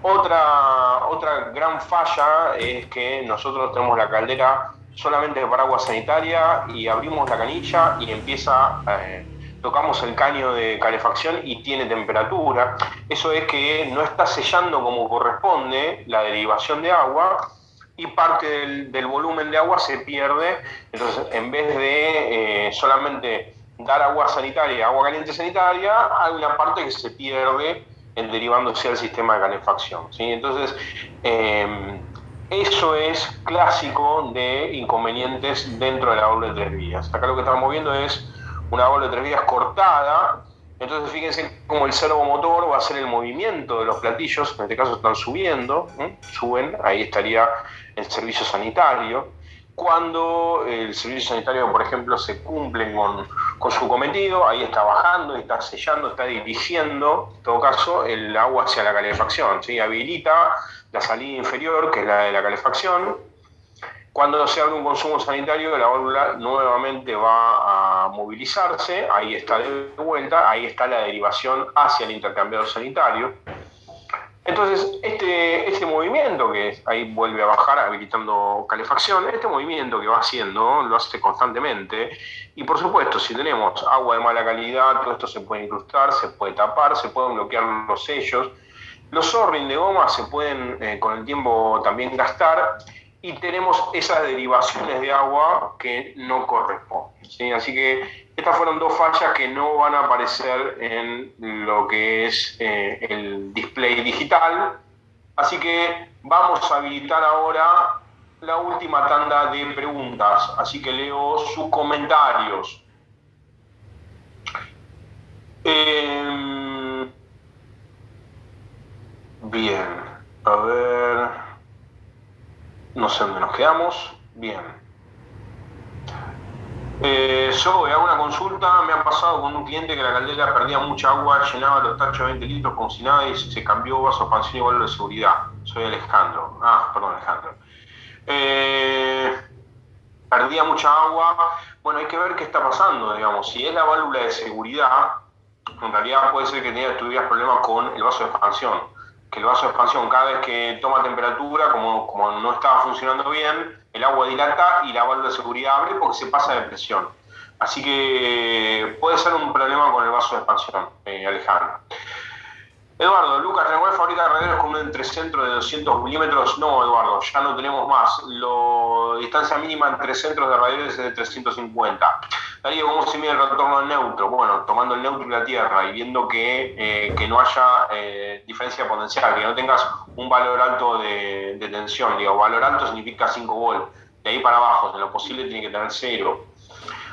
Otra gran falla es que nosotros tenemos la caldera solamente para agua sanitaria y abrimos la canilla y tocamos el caño de calefacción y tiene temperatura. Eso es que no está sellando como corresponde la derivación de agua, y parte del volumen de agua se pierde. Entonces, en vez de solamente dar agua sanitaria, agua caliente sanitaria, hay una parte que se pierde derivándose al sistema de calefacción, ¿sí? Entonces, eso es clásico de inconvenientes dentro de la válvula de 3 vías. Acá lo que estamos viendo es una válvula de 3 vías cortada. Entonces fíjense cómo el servomotor va a hacer el movimiento de los platillos, en este caso están subiendo, suben, ahí estaría el servicio sanitario. Cuando el servicio sanitario, por ejemplo, se cumple con su cometido, ahí está bajando, está sellando, está dirigiendo, en todo caso, el agua hacia la calefacción, ¿sí? Habilita la salida inferior, que es la de la calefacción. Cuando se abre un consumo sanitario, la válvula nuevamente va a movilizarse, ahí está de vuelta, ahí está la derivación hacia el intercambiador sanitario. Entonces, este movimiento que ahí vuelve a bajar habilitando calefacción, este movimiento que va haciendo, lo hace constantemente, y por supuesto, si tenemos agua de mala calidad, todo esto se puede incrustar, se puede tapar, se pueden bloquear los sellos, los O-ring de goma se pueden con el tiempo también gastar, y tenemos esas derivaciones de agua que no corresponden, ¿sí? Así que estas fueron dos fallas que no van a aparecer en lo que es el display digital. Así que vamos a habilitar ahora la última tanda de preguntas. Así que leo sus comentarios. Bien, a ver... No sé dónde nos quedamos. Bien. Yo hago una consulta. Me ha pasado con un cliente que la caldera perdía mucha agua, llenaba los tachos de 20 litros como si nada y se cambió vaso, expansión y válvula de seguridad. Soy Alejandro. Perdón, Alejandro. Perdía mucha agua. Bueno, hay que ver qué está pasando, digamos. Si es la válvula de seguridad, en realidad puede ser que tuvieras problemas con el vaso de expansión. Que el vaso de expansión, cada vez que toma temperatura, como no estaba funcionando bien, el agua dilata y la válvula de seguridad abre porque se pasa de presión. Así que puede ser un problema con el vaso de expansión, Alejandro. Eduardo, Lucas, Triangular fabrica radiadores con un entrecentro de 200 milímetros. No, Eduardo, ya no tenemos más. La distancia mínima entre centros de radiadores es de 350. Darío, ¿cómo se mide el retorno al neutro? Bueno, tomando el neutro y la Tierra y viendo que no haya diferencia potencial, que no tengas un valor alto de tensión. Digo, valor alto significa 5 volt. De ahí para abajo, en lo posible tiene que tener 0.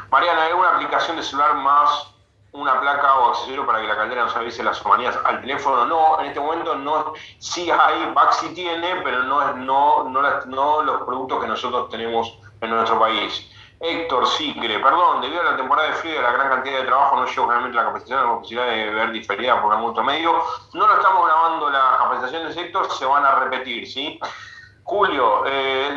Mariana, ¿hay alguna aplicación de celular más una placa o accesorio para que la caldera nos avise las humanías al teléfono? No, en este momento no. Sí hay, Baxi tiene, pero no los productos que nosotros tenemos en nuestro país. Héctor Sicre, perdón, debido a la temporada de frío y a la gran cantidad de trabajo no llevo realmente la capacitación o la posibilidad de ver diferida por algún otro medio. No lo estamos grabando las capacitaciones, Héctor, se van a repetir, ¿sí? Julio,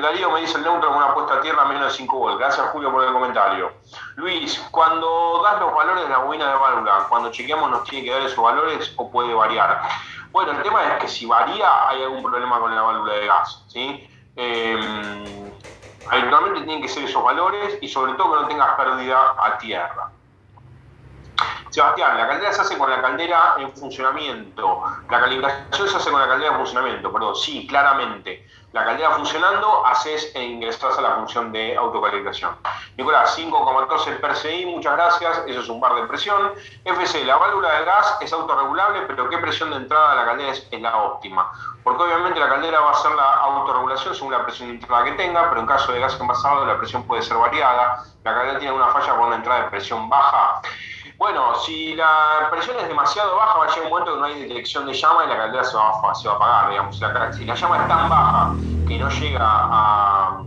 Darío me dice el neutro con una puesta a tierra a menos de 5 volt. Gracias, Julio, por el comentario. Luis, cuando das los valores de la bobina de válvula, cuando chequeamos, ¿nos tiene que dar esos valores o puede variar? Bueno, el tema es que si varía, hay algún problema con la válvula de gas, ¿sí? Habitualmente tienen que ser esos valores y sobre todo que no tengas pérdida a tierra. Sebastián, la caldera se hace con la caldera en funcionamiento. La calibración se hace con la caldera en funcionamiento, perdón, sí, claramente. La caldera funcionando, haces e ingresas a la función de autocalibración. Nicolás, 5,14 PSI, muchas gracias, eso es un bar de presión. FC, la válvula de gas es autorregulable, pero ¿qué presión de entrada de la caldera es la óptima? Porque obviamente la caldera va a hacer la autorregulación según la presión interna que tenga, pero en caso de gas envasado la presión puede ser variada. La caldera tiene una falla con una entrada de presión baja. Bueno, si la presión es demasiado baja, va a llegar un momento que no hay detección de llama y la caldera se va a apagar, digamos. Si la llama es tan baja que no llega a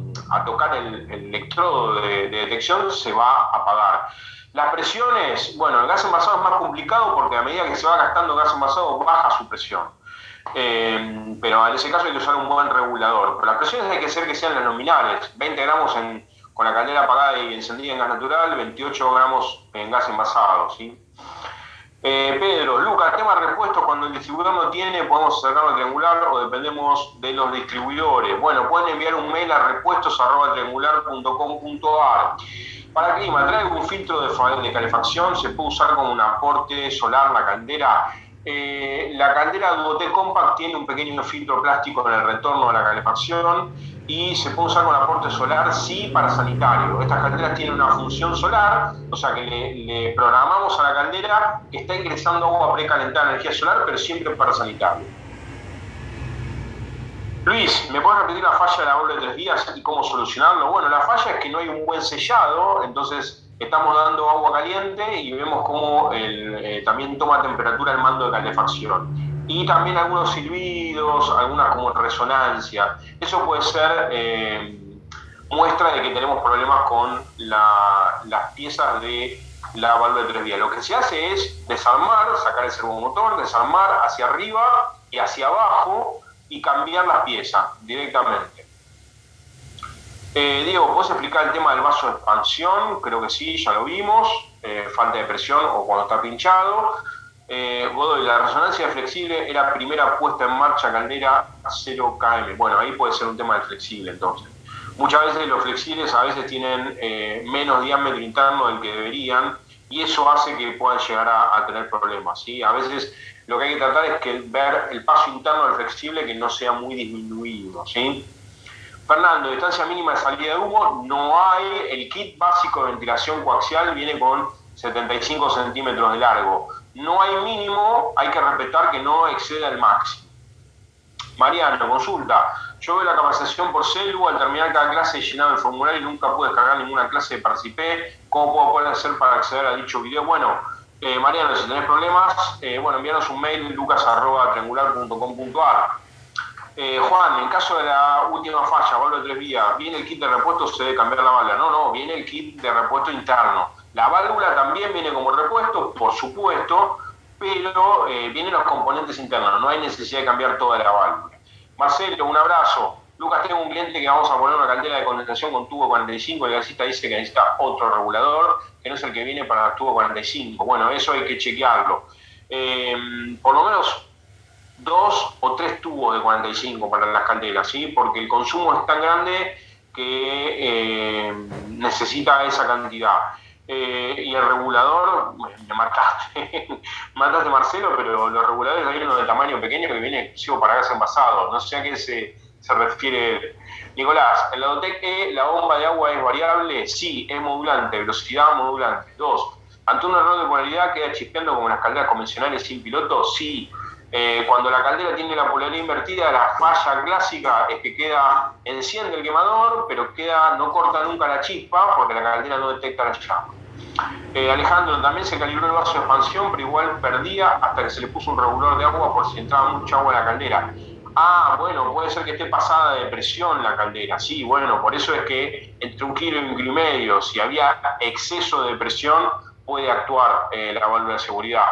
tocar el electrodo de detección, se va a apagar. Las presiones, bueno, el gas envasado es más complicado porque a medida que se va gastando gas envasado, baja su presión. Pero en ese caso hay que usar un buen regulador. Pero las presiones hay que hacer que sean las nominales, 20 gramos con la caldera apagada y encendida en gas natural, 28 gramos en gas envasado, ¿sí? Pedro, Lucas, tema de repuestos, cuando el distribuidor no tiene, podemos acercarlo al triangular o dependemos de los distribuidores. Bueno, pueden enviar un mail a repuestos@triangular.com.ar. Para clima, ¿trae algún filtro de calefacción? ¿Se puede usar como un aporte solar la caldera? La caldera Duotel Compact tiene un pequeño filtro plástico en el retorno de la calefacción y se puede usar con aporte solar, sí, para sanitario. Estas calderas tienen una función solar, o sea que le programamos a la caldera que está ingresando agua precalentada, energía solar, pero siempre para sanitario. Luis, ¿me puedes repetir la falla de la válvula de 3 vías y cómo solucionarlo? Bueno, la falla es que no hay un buen sellado, entonces estamos dando agua caliente y vemos cómo también toma temperatura el mando de calefacción. Y también algunos silbidos, algunas como resonancia. Eso puede ser muestra de que tenemos problemas con las piezas de la válvula de 3 vías. Lo que se hace es desarmar, sacar el servomotor, desarmar hacia arriba y hacia abajo y cambiar las piezas directamente. Diego, ¿puedes explicar el tema del vaso de expansión? Creo que sí, ya lo vimos. Falta de presión o cuando está pinchado. Godoy, la resonancia flexible era primera puesta en marcha caldera 0 km. Bueno, ahí puede ser un tema del flexible entonces. Muchas veces los flexibles a veces tienen menos diámetro interno del que deberían y eso hace que puedan llegar a tener problemas, ¿sí? A veces lo que hay que tratar es ver el paso interno del flexible que no sea muy disminuido, ¿sí? Fernando, distancia mínima de salida de humo, no hay. El kit básico de ventilación coaxial viene con 75 centímetros de largo. No hay mínimo, hay que respetar que no exceda el máximo. Mariano, consulta. Yo veo la capacitación por celu, al terminar cada clase he llenado el formulario y nunca pude descargar ninguna clase de participé. ¿Cómo puedo poder hacer para acceder a dicho video? Bueno, Mariano, si tenés problemas, envíanos un mail, lucas@triangular.com.ar. Juan, en caso de la última falla, válvula de 3 vías, ¿viene el kit de repuesto o se debe cambiar la válvula? No, viene el kit de repuesto interno. La válvula también viene como repuesto, por supuesto, pero vienen los componentes internos, no hay necesidad de cambiar toda la válvula. Marcelo, un abrazo. Lucas, tengo un cliente que vamos a poner una caldera de condensación con tubo 45, el gasista dice que necesita otro regulador, que no es el que viene para el tubo 45. Bueno, eso hay que chequearlo. Por lo menos 2 o 3 tubos de 45 para las calderas, ¿sí? Porque el consumo es tan grande que necesita esa cantidad. Y el regulador, me mataste, mataste Marcelo, pero los reguladores hay uno de tamaño pequeño que viene exclusivo para gas envasado. No sé a qué se refiere Nicolás. En la Dotec E, ¿la bomba de agua es variable? Sí, es modulante, velocidad modulante. 2. Ante un error de polaridad queda chispeando como en las calderas convencionales sin piloto. Sí. Cuando la caldera tiene la polaridad invertida, la falla clásica es que enciende el quemador, pero no corta nunca la chispa porque la caldera no detecta la llama. Alejandro, también se calibró el vaso de expansión, pero igual perdía hasta que se le puso un regulador de agua por si entraba mucha agua a la caldera. Ah, bueno, puede ser que esté pasada de presión la caldera. Sí, bueno, por eso es que entre 1 kilo y 1,5 kilos, si había exceso de presión, puede actuar la válvula de seguridad.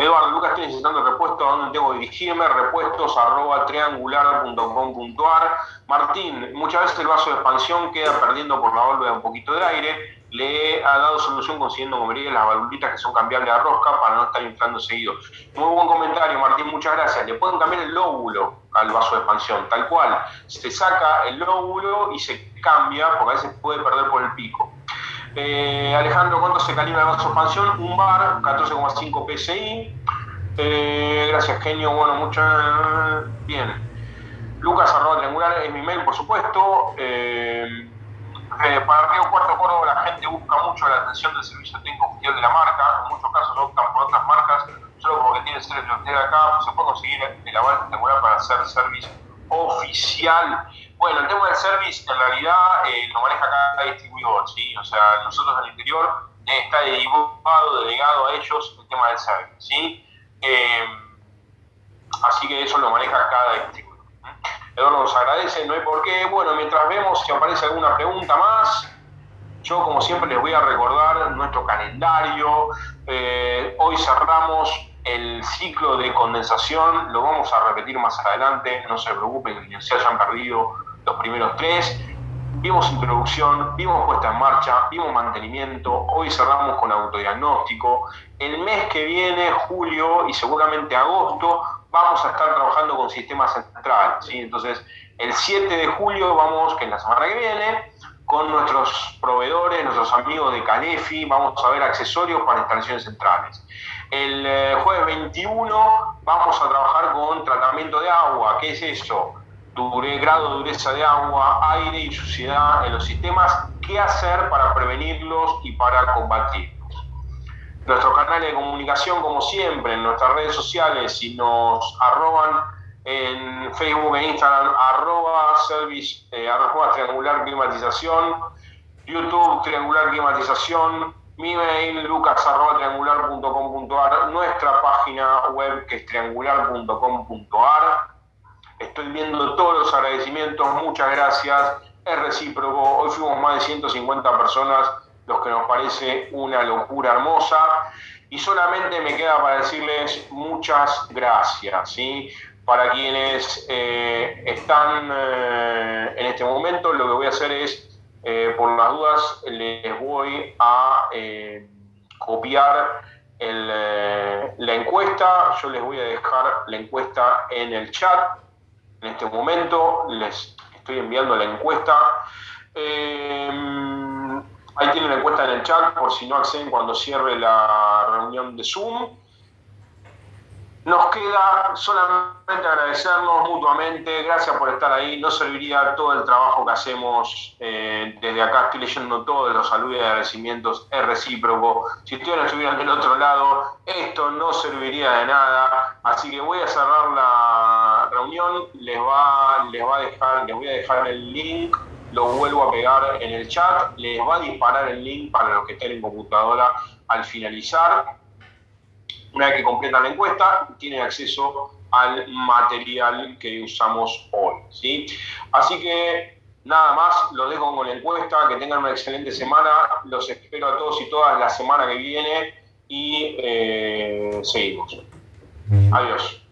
Eduardo, Lucas, estoy necesitando repuestos, ¿a dónde tengo que dirigirme? Repuestos@triangular.com.ar. Martín, muchas veces el vaso de expansión queda perdiendo por la válvula un poquito de aire. Le ha dado solución consiguiendo con las valvulitas que son cambiables a rosca para no estar inflando seguido. Muy buen comentario, Martín, muchas gracias. Le pueden cambiar el lóbulo al vaso de expansión, tal cual. Se saca el lóbulo y se cambia, porque a veces puede perder por el pico. Alejandro, ¿cuánto se calibra el vaso de expansión? Un bar, 14,5 PSI. Gracias, genio. Bueno, bien. Lucas, @triangular es mi mail, por supuesto. Para Río Cuarto Córdoba la gente busca mucho la atención del servicio técnico oficial de la marca. En muchos casos optan por otras marcas solo porque tiene servicio oficial acá. Pues se puede conseguir el aval triangular para hacer servicio oficial. Bueno, el tema del service en realidad lo maneja cada distribuidor, ¿sí? O sea, nosotros en el interior está delegado a ellos el tema del service, ¿sí? Así que eso lo maneja cada distribuidor. Eduardo nos agradece, no hay por qué. Bueno, mientras vemos si aparece alguna pregunta más, yo como siempre les voy a recordar nuestro calendario. Hoy cerramos el ciclo de condensación, lo vamos a repetir más adelante, no se preocupen que se hayan perdido los primeros 3. Vimos introducción, vimos puesta en marcha, vimos mantenimiento, hoy cerramos con autodiagnóstico. El mes que viene, julio y seguramente agosto, vamos a estar trabajando con sistemas centrales, ¿sí? Entonces, el 7 de julio vamos, que es la semana que viene, con nuestros proveedores, nuestros amigos de Calefi, vamos a ver accesorios para instalaciones centrales. El jueves 21 vamos a trabajar con tratamiento de agua. ¿Qué es eso? Grado de dureza de agua, aire y suciedad en los sistemas. ¿Qué hacer para prevenirlos y para combatirlos? Nuestros canales de comunicación, como siempre, en nuestras redes sociales, si nos arroban en Facebook e Instagram, @service, @triangular climatización, YouTube triangular climatización, mi mail lucas@triangular.com.ar, nuestra página web que es triangular.com.ar. Estoy viendo todos los agradecimientos, muchas gracias, es recíproco. Hoy fuimos más de 150 personas, los que nos parece una locura hermosa. Y solamente me queda para decirles muchas gracias, ¿sí? Para quienes están en este momento, lo que voy a hacer es, por las dudas, les voy a copiar la encuesta. Yo les voy a dejar la encuesta en el chat. En este momento les estoy enviando la encuesta. Ahí tienen la encuesta en el chat por si no acceden cuando cierre la reunión de Zoom. Nos queda solamente agradecernos mutuamente. Gracias por estar ahí. No serviría todo el trabajo que hacemos desde acá. Estoy leyendo todos los saludos y agradecimientos. Es recíproco. Si ustedes no estuvieran del otro lado, esto no serviría de nada. Así que voy a cerrar la reunión. Les voy a dejar el link. Lo vuelvo a pegar en el chat. Les va a disparar el link para los que estén en computadora al finalizar. Una vez que completan la encuesta, tienen acceso al material que usamos hoy, ¿sí? Así que nada más, los dejo con la encuesta, que tengan una excelente semana, los espero a todos y todas la semana que viene y seguimos. Adiós.